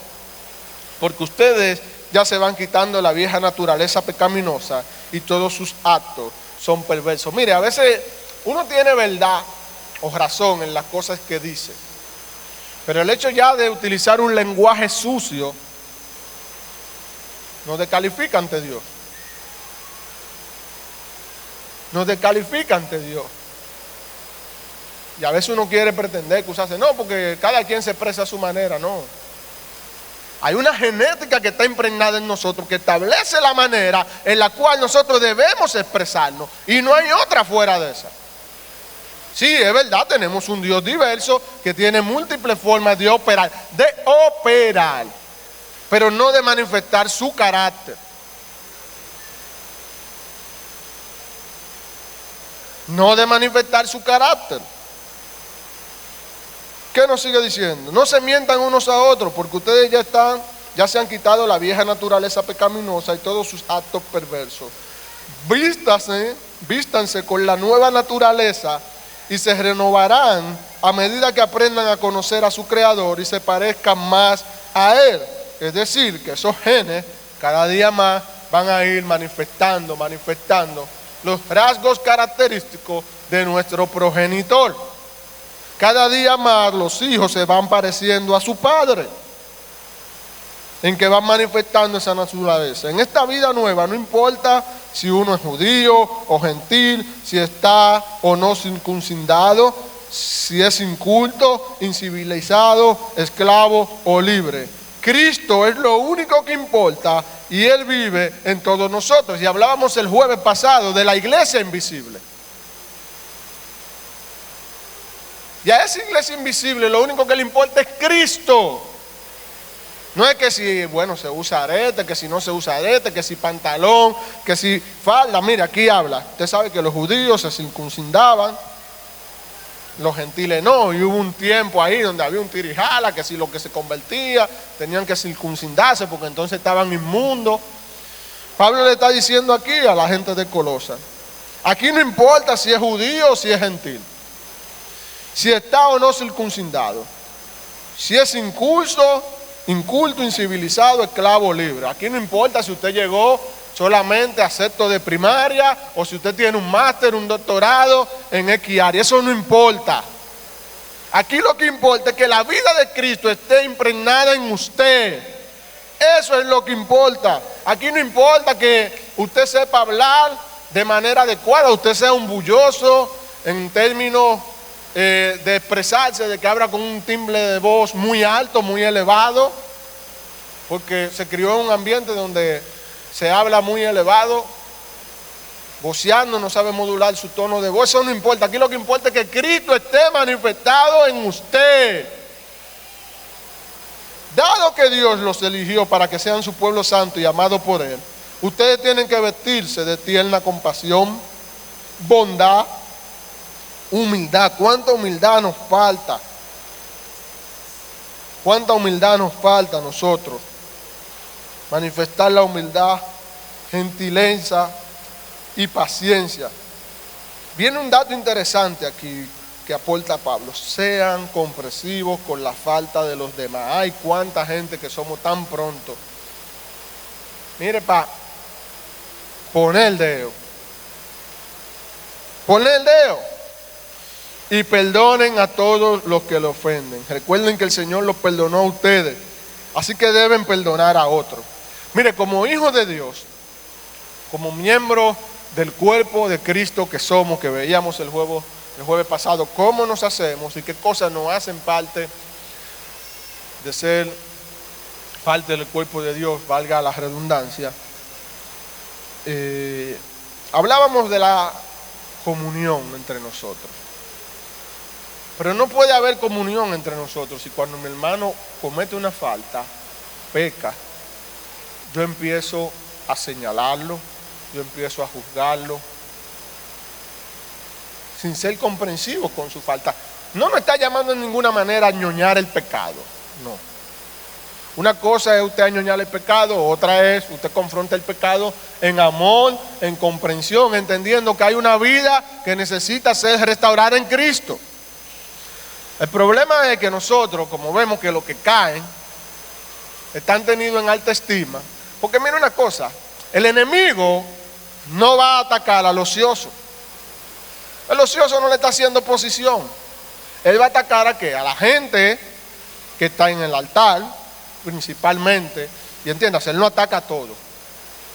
porque ustedes ya se van quitando la vieja naturaleza pecaminosa y todos sus actos son perversos. Mire, a veces uno tiene verdad o razón en las cosas que dice, pero el hecho ya de utilizar un lenguaje sucio nos descalifica ante Dios. Nos descalifica ante Dios. Y a veces uno quiere pretender que usarse, no, porque cada quien se expresa a su manera, no. Hay una genética que está impregnada en nosotros que establece la manera en la cual nosotros debemos expresarnos, y no hay otra fuera de esa. Sí, es verdad, tenemos un Dios diverso que tiene múltiples formas de operar, pero no de manifestar su carácter. No de manifestar su carácter. ¿Qué nos sigue diciendo? No se mientan unos a otros, porque ustedes ya se han quitado la vieja naturaleza pecaminosa y todos sus actos perversos. Vístanse con la nueva naturaleza y se renovarán a medida que aprendan a conocer a su Creador y se parezcan más a Él. Es decir, que esos genes cada día más van a ir manifestando los rasgos característicos de nuestro progenitor. Cada día más los hijos se van pareciendo a su padre, en que van manifestando esa naturaleza. En esta vida nueva no importa si uno es judío o gentil, si está o no circuncidado, si es inculto, incivilizado, esclavo o libre. Cristo es lo único que importa y Él vive en todos nosotros. Y hablábamos el jueves pasado de la iglesia invisible. Y a esa iglesia invisible lo único que le importa es Cristo. No es que si, se usa arete, que si no se usa arete, que si pantalón, que si falda. Mire, aquí habla. Usted sabe que los judíos se circuncidaban, los gentiles no. Y hubo un tiempo ahí donde había un tirijala, que si lo que se convertía tenían que circuncidarse porque entonces estaban inmundos. Pablo le está diciendo aquí a la gente de Colosas, aquí no importa si es judío o si es gentil, si está o no circuncidado, si es inculto, incivilizado, esclavo o libre. Aquí no importa si usted llegó solamente a sexto de primaria o si usted tiene un máster, un doctorado en X área. Eso no importa. Aquí lo que importa es que la vida de Cristo esté impregnada en usted. Eso es lo que importa. Aquí no importa que usted sepa hablar de manera adecuada, usted sea un bulloso en términos de expresarse, de que habla con un timbre de voz muy alto, muy elevado, porque se crió en un ambiente donde se habla muy elevado, voceando, no sabe modular su tono de voz. Eso no importa. Aquí lo que importa es que Cristo esté manifestado en usted. Dado que Dios los eligió para que sean su pueblo santo y amado por Él, ustedes tienen que vestirse de tierna compasión, bondad, humildad. ¿Cuánta humildad nos falta? ¿Cuánta humildad nos falta a nosotros? Manifestar la humildad, gentileza y paciencia. Viene un dato interesante aquí que aporta Pablo. Sean comprensivos con la falta de los demás. Ay, cuánta gente que somos tan pronto. Mire, poner el dedo. Poner el dedo. Y perdonen a todos los que le ofenden. Recuerden que el Señor los perdonó a ustedes, así que deben perdonar a otros. Mire, como hijos de Dios, como miembros del cuerpo de Cristo que somos, que veíamos el jueves pasado, cómo nos hacemos y qué cosas nos hacen parte de ser parte del cuerpo de Dios, valga la redundancia. Hablábamos de la comunión entre nosotros. Pero no puede haber comunión entre nosotros si cuando mi hermano comete una falta, peca, yo empiezo a señalarlo, yo empiezo a juzgarlo. sin ser comprensivos con su falta. No me está llamando en ninguna manera a ñoñar el pecado, no. Una cosa es usted añoñar el pecado, otra es usted confronta el pecado en amor, en comprensión, entendiendo que hay una vida que necesita ser restaurada en Cristo. El problema es que nosotros, como vemos que los que caen están tenidos en alta estima, porque mira una cosa, el enemigo no va a atacar al ocioso. El ocioso no le está haciendo oposición. Él va a atacar ¿a qué? A la gente que está en el altar, principalmente. Y entiendas, él no ataca a todo.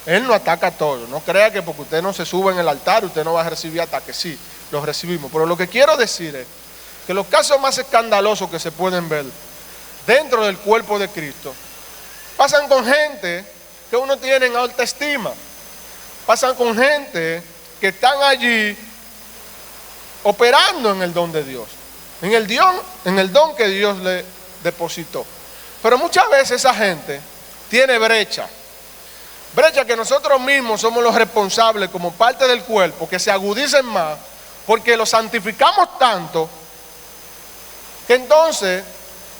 Él no ataca a todo. No crea que porque usted no se sube en el altar, usted no va a recibir ataques. Sí, los recibimos. Pero lo que quiero decir es que los casos más escandalosos que se pueden ver dentro del cuerpo de Cristo pasan con gente que uno tiene en alta estima. Pasan con gente que están allí operando en el don de Dios, en el don que Dios le depositó. Pero muchas veces esa gente tiene brecha que nosotros mismos somos los responsables como parte del cuerpo, que se agudicen más, porque lo santificamos tanto, que entonces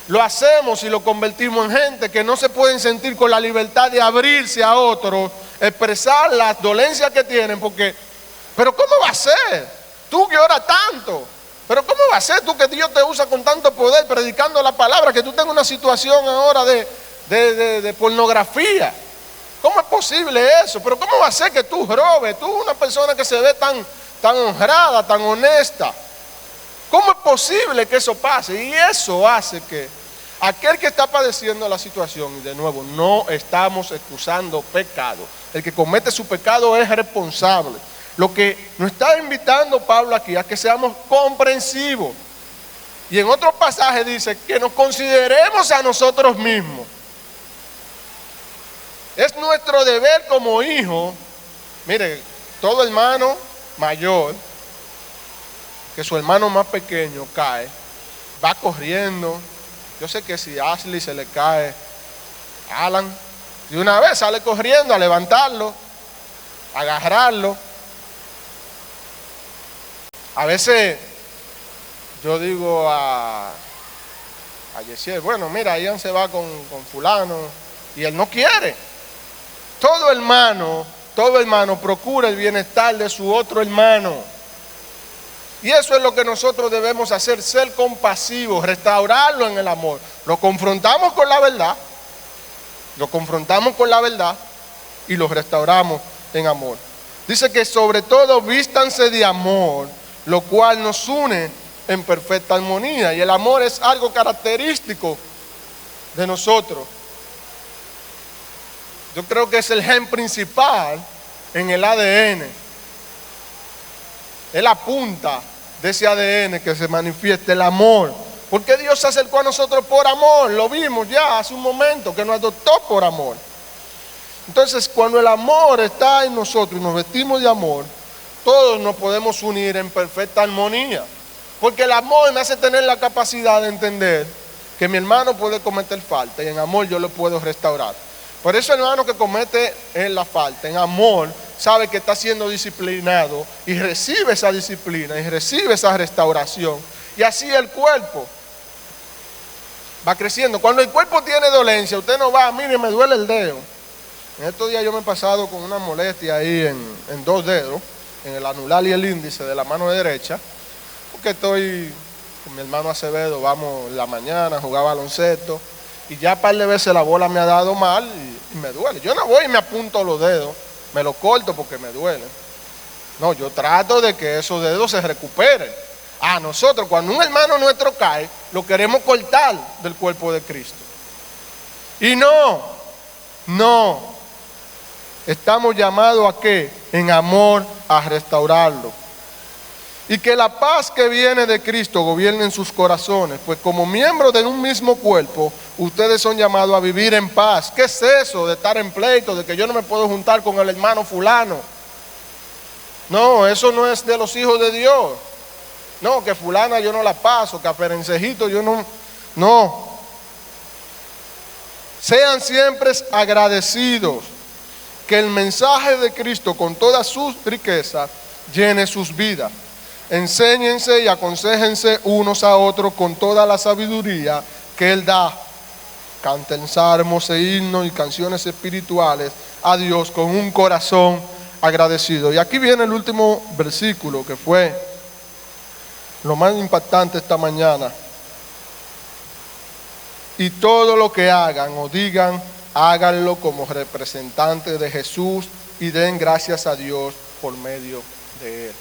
lo hacemos y lo convertimos en gente que no se pueden sentir con la libertad de abrirse a otros, expresar las dolencias que tienen, porque, pero ¿cómo va a ser? Tú que oras tanto, pero ¿cómo va a ser tú que Dios te usa con tanto poder predicando la palabra, que tú tengas una situación ahora de pornografía? ¿Cómo es posible eso? Pero ¿cómo va a ser que tú robes? Tú una persona que se ve tan honrada, tan honesta. ¿Cómo es posible que eso pase? Y eso hace que aquel que está padeciendo la situación, y de nuevo, no estamos excusando pecado. El que comete su pecado es responsable. Lo que nos está invitando Pablo aquí es que seamos comprensivos. Y en otro pasaje dice que nos consideremos a nosotros mismos. Es nuestro deber como hijos. Mire, todo hermano mayor, que su hermano más pequeño cae, va corriendo. Yo sé que si a Ashley se le cae, Alan, de una vez sale corriendo a levantarlo, a agarrarlo. A veces yo digo a Yesiel, bueno, mira, Ian se va con fulano y él no quiere. Todo hermano procura el bienestar de su otro hermano. Y eso es lo que nosotros debemos hacer, ser compasivos, restaurarlo en el amor. Lo confrontamos con la verdad y lo restauramos en amor. Dice que sobre todo vístanse de amor, lo cual nos une en perfecta armonía. Y el amor es algo característico de nosotros. Yo creo que es el gen principal en el ADN. Es la punta de ese ADN que se manifiesta, el amor. Porque Dios se acercó a nosotros por amor. Lo vimos ya hace un momento, que nos adoptó por amor. Entonces, cuando el amor está en nosotros y nos vestimos de amor, todos nos podemos unir en perfecta armonía. Porque el amor me hace tener la capacidad de entender que mi hermano puede cometer falta y en amor yo lo puedo restaurar. Por eso el hermano que comete la falta, en amor, sabe que está siendo disciplinado y recibe esa disciplina y recibe esa restauración. Y así el cuerpo va creciendo. Cuando el cuerpo tiene dolencia, usted no va, mire, me duele el dedo. En estos días yo me he pasado con una molestia ahí en 2 dedos, en el anular y el índice de la mano derecha, porque estoy con mi hermano Acevedo, vamos en la mañana a jugar baloncesto, y ya un par de veces la bola me ha dado mal y me duele. Yo no voy y me apunto los dedos, me los corto porque me duelen. No, yo trato de que esos dedos se recuperen. A nosotros, cuando un hermano nuestro cae, lo queremos cortar del cuerpo de Cristo. Y no. Estamos llamados a ¿qué? En amor a restaurarlo. Y que la paz que viene de Cristo gobierne en sus corazones, pues como miembros de un mismo cuerpo, ustedes son llamados a vivir en paz. ¿Qué es eso de estar en pleito, de que yo no me puedo juntar con el hermano fulano? No, eso no es de los hijos de Dios. No, que fulana yo no la paso, que a Ferencejito yo no. No. Sean siempre agradecidos, que el mensaje de Cristo con toda su riqueza llene sus vidas. Enséñense y aconséjense unos a otros con toda la sabiduría que Él da. Canten salmos e himnos y canciones espirituales a Dios con un corazón agradecido. Y aquí viene el último versículo, que fue lo más impactante esta mañana. Y todo lo que hagan o digan, háganlo como representantes de Jesús y den gracias a Dios por medio de Él.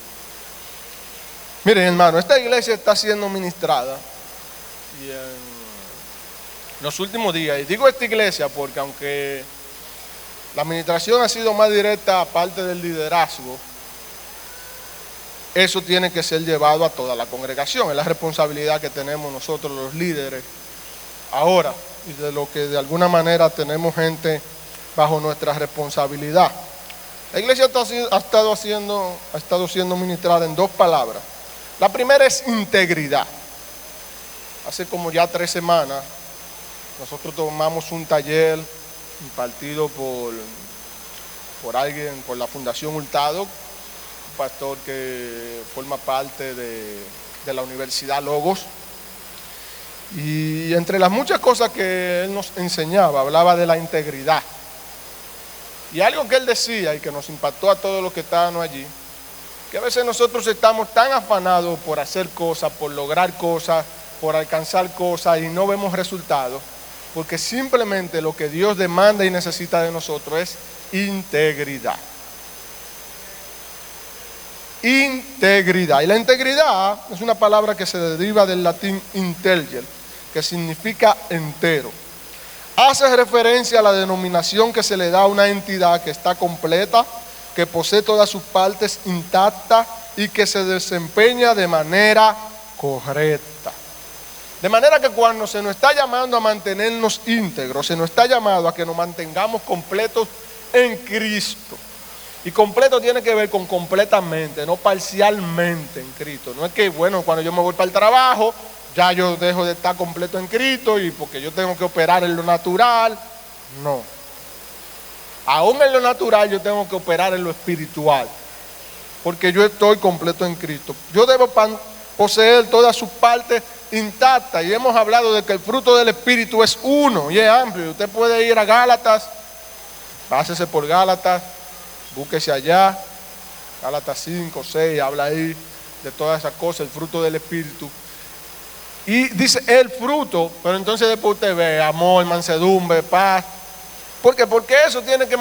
Miren, hermano, esta iglesia está siendo ministrada y en los últimos días, y digo esta iglesia porque aunque la administración ha sido más directa aparte del liderazgo, eso tiene que ser llevado a toda la congregación. Es la responsabilidad que tenemos nosotros los líderes ahora, y de lo que de alguna manera tenemos gente bajo nuestra responsabilidad. La iglesia ha estado siendo ministrada en dos palabras. La primera es integridad. Hace como ya 3 semanas nosotros tomamos un taller impartido por alguien, por la Fundación Hurtado, un pastor que forma parte de la Universidad Logos. Y entre las muchas cosas que él nos enseñaba, hablaba de la integridad. Y algo que él decía y que nos impactó a todos los que estábamos allí, que a veces nosotros estamos tan afanados por hacer cosas, por lograr cosas, por alcanzar cosas y no vemos resultados, porque simplemente lo que Dios demanda y necesita de nosotros es integridad. Integridad. Y la integridad es una palabra que se deriva del latín intelliger, que significa entero. Hace referencia a la denominación que se le da a una entidad que está completa, que posee todas sus partes intactas y que se desempeña de manera correcta. De manera que cuando se nos está llamando a mantenernos íntegros, se nos está llamado a que nos mantengamos completos en Cristo. Y completo tiene que ver con completamente, no parcialmente en Cristo. No es que, bueno, cuando yo me voy para el trabajo, ya yo dejo de estar completo en Cristo y porque yo tengo que operar en lo natural. No. Aún en lo natural yo tengo que operar en lo espiritual, porque yo estoy completo en Cristo. Yo debo poseer todas sus partes intactas, y hemos hablado de que el fruto del Espíritu es uno y es amplio. Usted puede ir a Gálatas, pásese por Gálatas, búsquese allá, Gálatas 5, 6, habla ahí de todas esas cosas, el fruto del Espíritu. Y dice el fruto, pero entonces después usted ve amor, mansedumbre, paz. ¿Por qué? Porque eso tiene que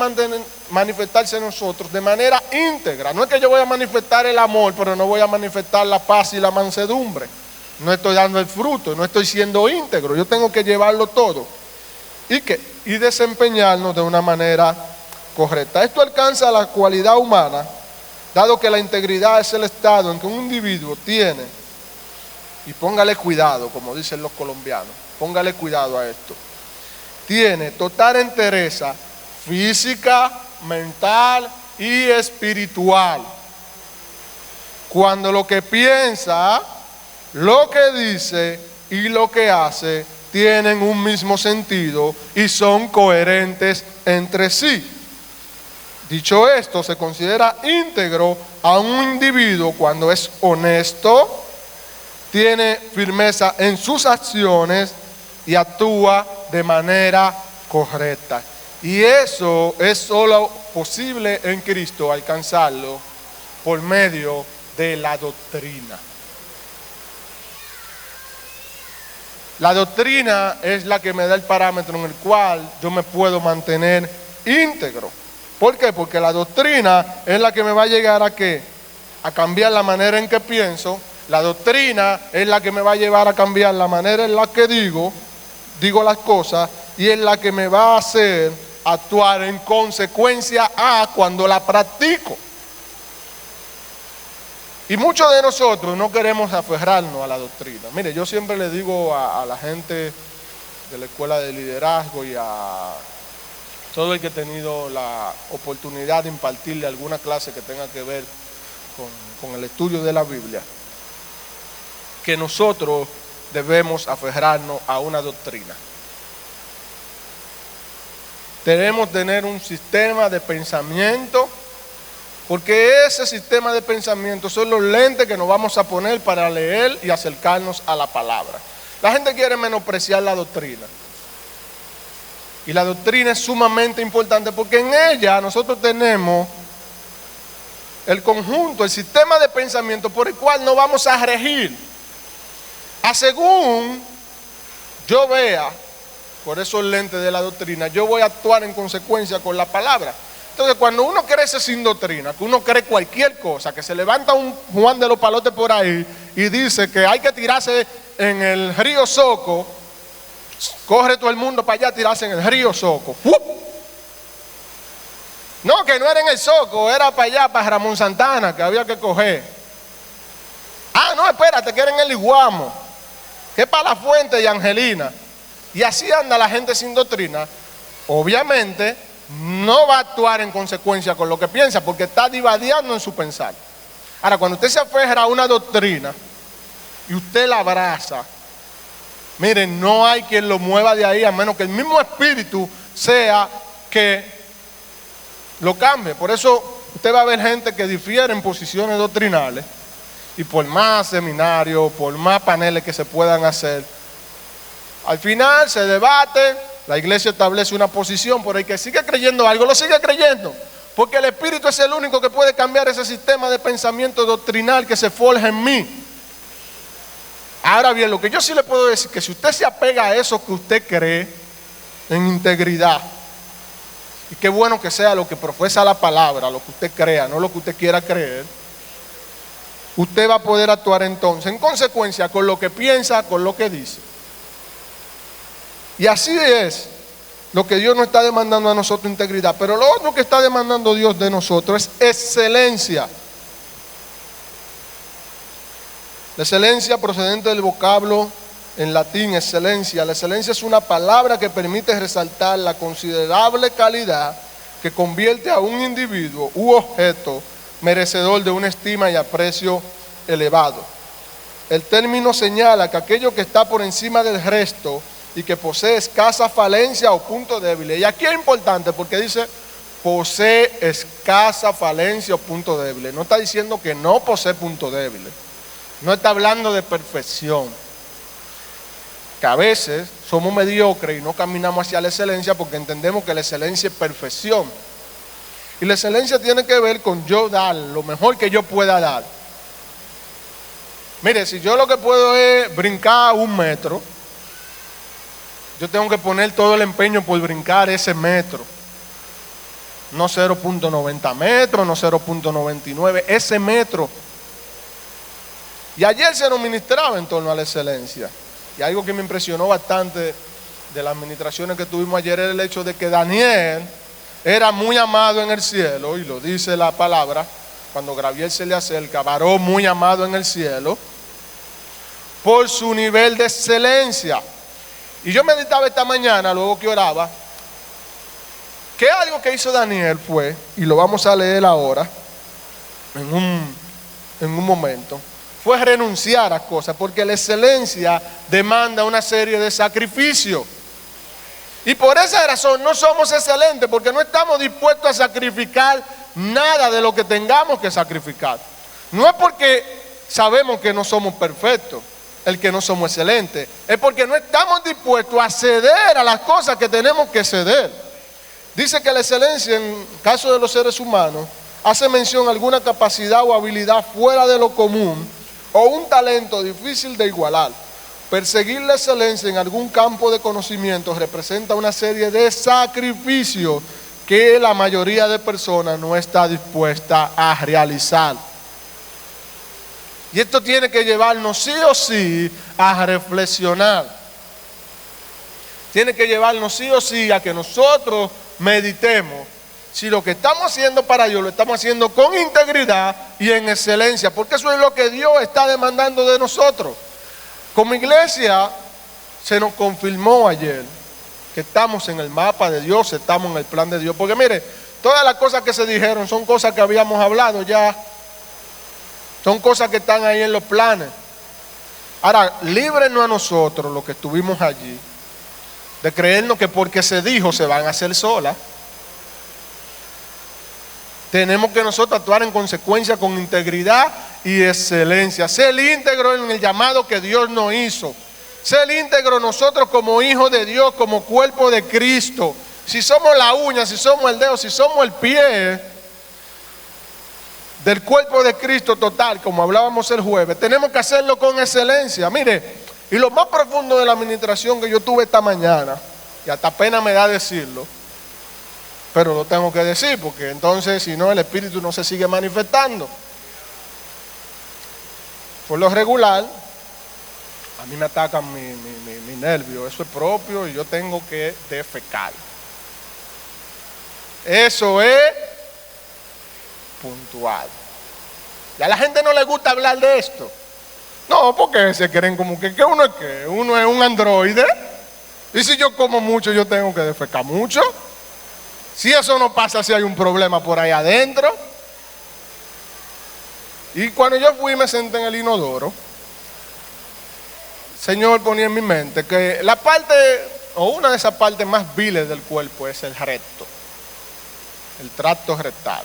manifestarse en nosotros de manera íntegra. No es que yo voy a manifestar el amor, pero no voy a manifestar la paz y la mansedumbre. No estoy dando el fruto, no estoy siendo íntegro. Yo tengo que llevarlo todo. Y desempeñarnos de una manera correcta. Esto alcanza la cualidad humana, dado que la integridad es el estado en que un individuo tiene, y póngale cuidado, como dicen los colombianos, póngale cuidado a esto, tiene total entereza física, mental y espiritual. Cuando lo que piensa, lo que dice y lo que hace tienen un mismo sentido y son coherentes entre sí. Dicho esto, se considera íntegro a un individuo cuando es honesto, tiene firmeza en sus acciones y actúa de manera correcta. Y eso es solo posible en Cristo, alcanzarlo por medio de la doctrina. La doctrina es la que me da el parámetro en el cual yo me puedo mantener íntegro. ¿Por qué? Porque la doctrina es la que me va a llegar a ¿qué? A cambiar la manera en que pienso. La doctrina es la que me va a llevar a cambiar la manera en la que digo las cosas, y es la que me va a hacer actuar en consecuencia a cuando la practico. Y muchos de nosotros no queremos aferrarnos a la doctrina. Mire, yo siempre le digo a la gente de la escuela de liderazgo y a todo el que ha tenido la oportunidad de impartirle alguna clase que tenga que ver con el estudio de la Biblia, que nosotros debemos aferrarnos a una doctrina. Debemos tener un sistema de pensamiento Porque ese sistema de pensamiento son los lentes que nos vamos a poner para leer y acercarnos a la palabra. La gente quiere menospreciar la doctrina. Y la doctrina es sumamente importante porque en ella nosotros tenemos el conjunto, el sistema de pensamiento por el cual nos vamos a regir. A según yo vea, por esos lentes de la doctrina, yo voy a actuar en consecuencia con la palabra. Entonces, cuando uno crece sin doctrina, que uno cree cualquier cosa, que se levanta un Juan de los Palotes por ahí y dice que hay que tirarse en el río Soco, corre todo el mundo para allá a tirarse en el río Soco. ¡Uf! No, que no era en el Soco, era para allá, para Ramón Santana, que había que coger. Ah, no, espérate, que era en el Iguamo, que es para la Fuente de Angelina. Y así anda la gente sin doctrina. Obviamente no va a actuar en consecuencia con lo que piensa, porque está divadeando en su pensar. Ahora, cuando usted se aferra a una doctrina y usted la abraza, miren, no hay quien lo mueva de ahí, a menos que el mismo espíritu sea que lo cambie. Por eso usted va a ver gente que difiere en posiciones doctrinales, y por más seminarios, por más paneles que se puedan hacer, al final se debate, la iglesia establece una posición, por el que sigue creyendo algo, lo sigue creyendo, porque el Espíritu es el único que puede cambiar ese sistema de pensamiento doctrinal que se forja en mí. Ahora bien, lo que yo sí le puedo decir, que si usted se apega a eso que usted cree, en integridad, y qué bueno que sea lo que profesa la palabra, lo que usted crea, no lo que usted quiera creer, usted va a poder actuar entonces en consecuencia con lo que piensa, con lo que dice. Y así es lo que Dios nos está demandando a nosotros, integridad. Pero lo otro que está demandando Dios de nosotros es excelencia. La excelencia procedente del vocablo en latín, excelencia. La excelencia es una palabra que permite resaltar la considerable calidad que convierte a un individuo u objeto merecedor de una estima y aprecio elevado. El término señala que aquello que está por encima del resto y que posee escasa falencia o punto débil. Y aquí es importante porque dice posee escasa falencia o punto débil. No está diciendo que no posee punto débil. No está hablando de perfección. Que a veces somos mediocres y no caminamos hacia la excelencia porque entendemos que la excelencia es perfección. Y la excelencia tiene que ver con yo dar lo mejor que yo pueda dar. Mire, si yo lo que puedo es brincar 1 metro, yo tengo que poner todo el empeño por brincar ese metro. No 0.90 metros, no 0.99, ese metro. Y ayer se nos ministraba en torno a la excelencia. Y algo que me impresionó bastante de las administraciones que tuvimos ayer era el hecho de que Daniel era muy amado en el cielo, y lo dice la palabra, cuando Gabriel se le acerca, varón muy amado en el cielo, por su nivel de excelencia. Y yo meditaba esta mañana, luego que oraba, que algo que hizo Daniel fue, y lo vamos a leer ahora, en un momento, fue renunciar a cosas, porque la excelencia demanda una serie de sacrificios. Y por esa razón no somos excelentes, porque no estamos dispuestos a sacrificar nada de lo que tengamos que sacrificar. No es porque sabemos que no somos perfectos, el que no somos excelentes, es porque no estamos dispuestos a ceder a las cosas que tenemos que ceder. Dice que la excelencia, en el caso de los seres humanos, hace mención a alguna capacidad o habilidad fuera de lo común o un talento difícil de igualar. Perseguir la excelencia en algún campo de conocimiento representa una serie de sacrificios que la mayoría de personas no está dispuesta a realizar. Y esto tiene que llevarnos sí o sí a reflexionar. Tiene que llevarnos sí o sí a que nosotros meditemos si lo que estamos haciendo para Dios lo estamos haciendo con integridad y en excelencia, porque eso es lo que Dios está demandando de nosotros. Como iglesia se nos confirmó ayer que estamos en el mapa de Dios, estamos en el plan de Dios, porque mire, todas las cosas que se dijeron son cosas que habíamos hablado ya. Son cosas que están ahí en los planes. Ahora, líbrenos a nosotros, los que estuvimos allí, de creernos que porque se dijo se van a hacer solas. Tenemos que nosotros actuar en consecuencia con integridad y excelencia. Ser íntegro en el llamado que Dios nos hizo. Ser íntegro nosotros como hijos de Dios, como cuerpo de Cristo. Si somos la uña, si somos el dedo, si somos el pie del cuerpo de Cristo total, como hablábamos el jueves, tenemos que hacerlo con excelencia. Mire, y lo más profundo de la administración que yo tuve esta mañana, y hasta pena me da decirlo, pero lo tengo que decir, porque entonces si no el Espíritu no se sigue manifestando. Por lo regular, a mí me atacan mi nervio, eso es propio y yo tengo que defecar. Eso es puntual. Y a la gente no le gusta hablar de esto. No, porque se creen como que uno es que uno es un androide. Y si yo como mucho, yo tengo que defecar mucho. Si eso no pasa, si hay un problema por ahí adentro. Y cuando yo fui y me senté en el inodoro, el Señor ponía en mi mente que la parte, o una de esas partes más viles del cuerpo es el recto, el tracto rectal.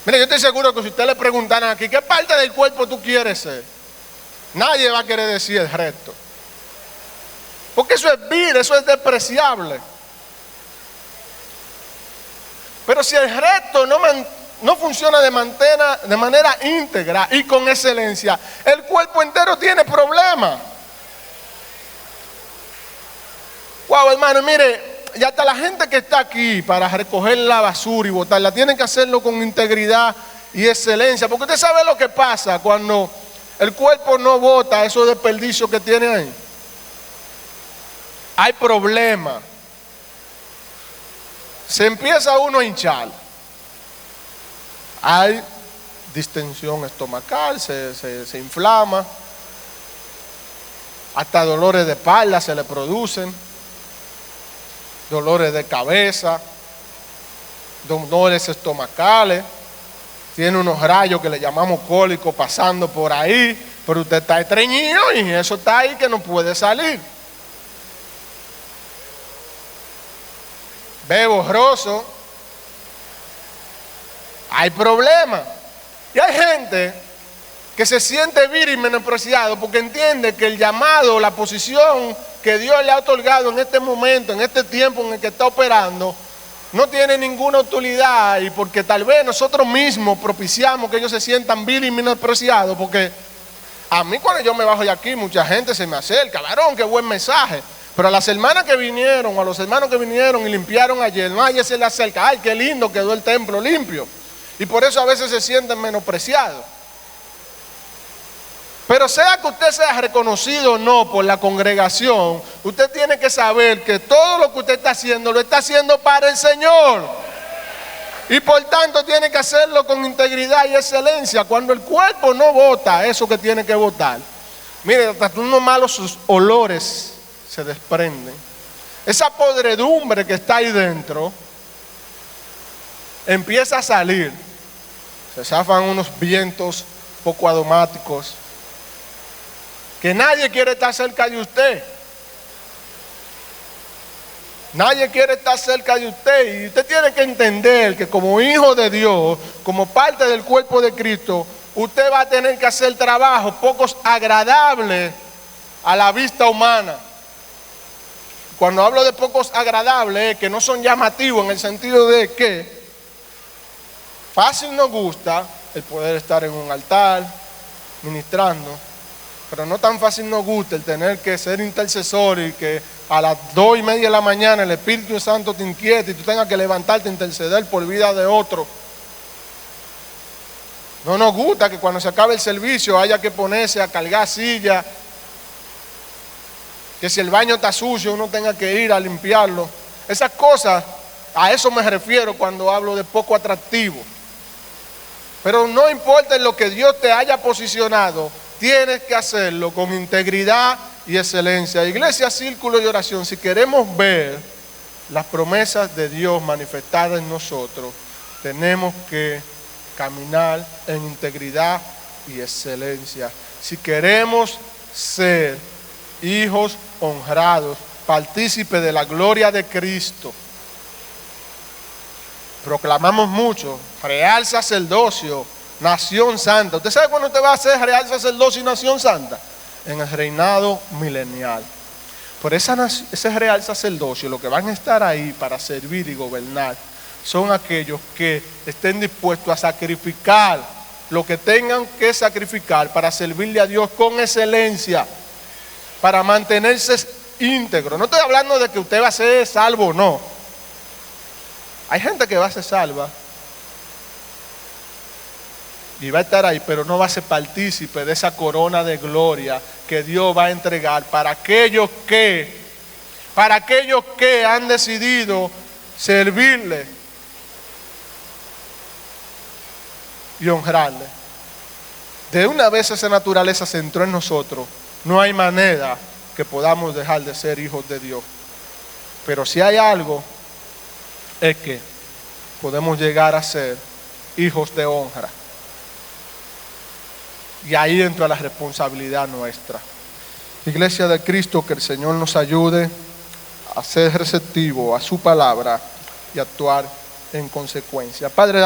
Mire, yo estoy seguro que si usted le preguntaran aquí, ¿qué parte del cuerpo tú quieres ser? Nadie va a querer decir el recto. Porque eso es vil, eso es despreciable. Pero si el recto no funciona de manera íntegra y con excelencia, el cuerpo entero tiene problemas. Wow, hermano, mire, y hasta la gente que está aquí para recoger la basura y botarla, tienen que hacerlo con integridad y excelencia. Porque usted sabe lo que pasa cuando el cuerpo no bota esos desperdicios que tiene ahí. Hay problemas. Se empieza uno a hinchar. Hay distensión estomacal, se inflama. Hasta dolores de espalda se le producen. Dolores de cabeza. Dolores estomacales. Tiene unos rayos que le llamamos cólicos pasando por ahí. Pero usted está estreñido y eso está ahí que no puede salir. Ve borroso. Hay problemas. Y hay gente que se siente vil y menospreciado porque entiende que el llamado, la posición que Dios le ha otorgado en este momento, en este tiempo en el que está operando, no tiene ninguna utilidad, y porque tal vez nosotros mismos propiciamos que ellos se sientan vil y menospreciados. Porque a mí cuando yo me bajo de aquí, mucha gente se me acerca, varón, qué buen mensaje. Pero a las hermanas que vinieron, a los hermanos que vinieron y limpiaron ayer, nadie se le acerca. Ay, qué lindo quedó el templo limpio. Y por eso a veces se sienten menospreciados. Pero sea que usted sea reconocido o no por la congregación, usted tiene que saber que todo lo que usted está haciendo, lo está haciendo para el Señor. Y por tanto tiene que hacerlo con integridad y excelencia. Cuando el cuerpo no bota eso que tiene que botar, mire, hasta unos malos olores se desprenden. Esa podredumbre que está ahí dentro empieza a salir. Se zafan unos vientos poco aromáticos que nadie quiere estar cerca de usted. Nadie quiere estar cerca de usted. Y usted tiene que entender que como hijo de Dios, como parte del cuerpo de Cristo, usted va a tener que hacer trabajos pocos agradables a la vista humana. Cuando hablo de pocos agradables, es que no son llamativos en el sentido de que fácil nos gusta el poder estar en un altar ministrando, pero no tan fácil nos gusta el tener que ser intercesor y que a las 2:30 de la mañana el Espíritu Santo te inquiete y tú tengas que levantarte a interceder por vida de otro. No nos gusta que cuando se acabe el servicio haya que ponerse a cargar sillas, que si el baño está sucio uno tenga que ir a limpiarlo. Esas cosas, a eso me refiero cuando hablo de poco atractivo. Pero no importa en lo que Dios te haya posicionado, tienes que hacerlo con integridad y excelencia. Iglesia, círculo y oración, si queremos ver las promesas de Dios manifestadas en nosotros, tenemos que caminar en integridad y excelencia. Si queremos ser hijos honrados, partícipes de la gloria de Cristo, proclamamos mucho, real sacerdocio, nación santa. ¿Usted sabe cuándo usted va a ser real sacerdocio y nación santa? En el reinado milenial. Por ese real sacerdocio, lo que van a estar ahí para servir y gobernar son aquellos que estén dispuestos a sacrificar lo que tengan que sacrificar para servirle a Dios con excelencia, para mantenerse íntegro. No estoy hablando de que usted va a ser salvo o no. Hay gente que va a ser salva y va a estar ahí, pero no va a ser partícipe de esa corona de gloria que Dios va a entregar para aquellos que han decidido servirle y honrarle. De una vez esa naturaleza se entró en nosotros, no hay manera que podamos dejar de ser hijos de Dios. Pero si hay algo, es que podemos llegar a ser hijos de honra. Y ahí entra la responsabilidad nuestra. Iglesia de Cristo, que el Señor nos ayude a ser receptivo a su palabra y actuar en consecuencia. Padre,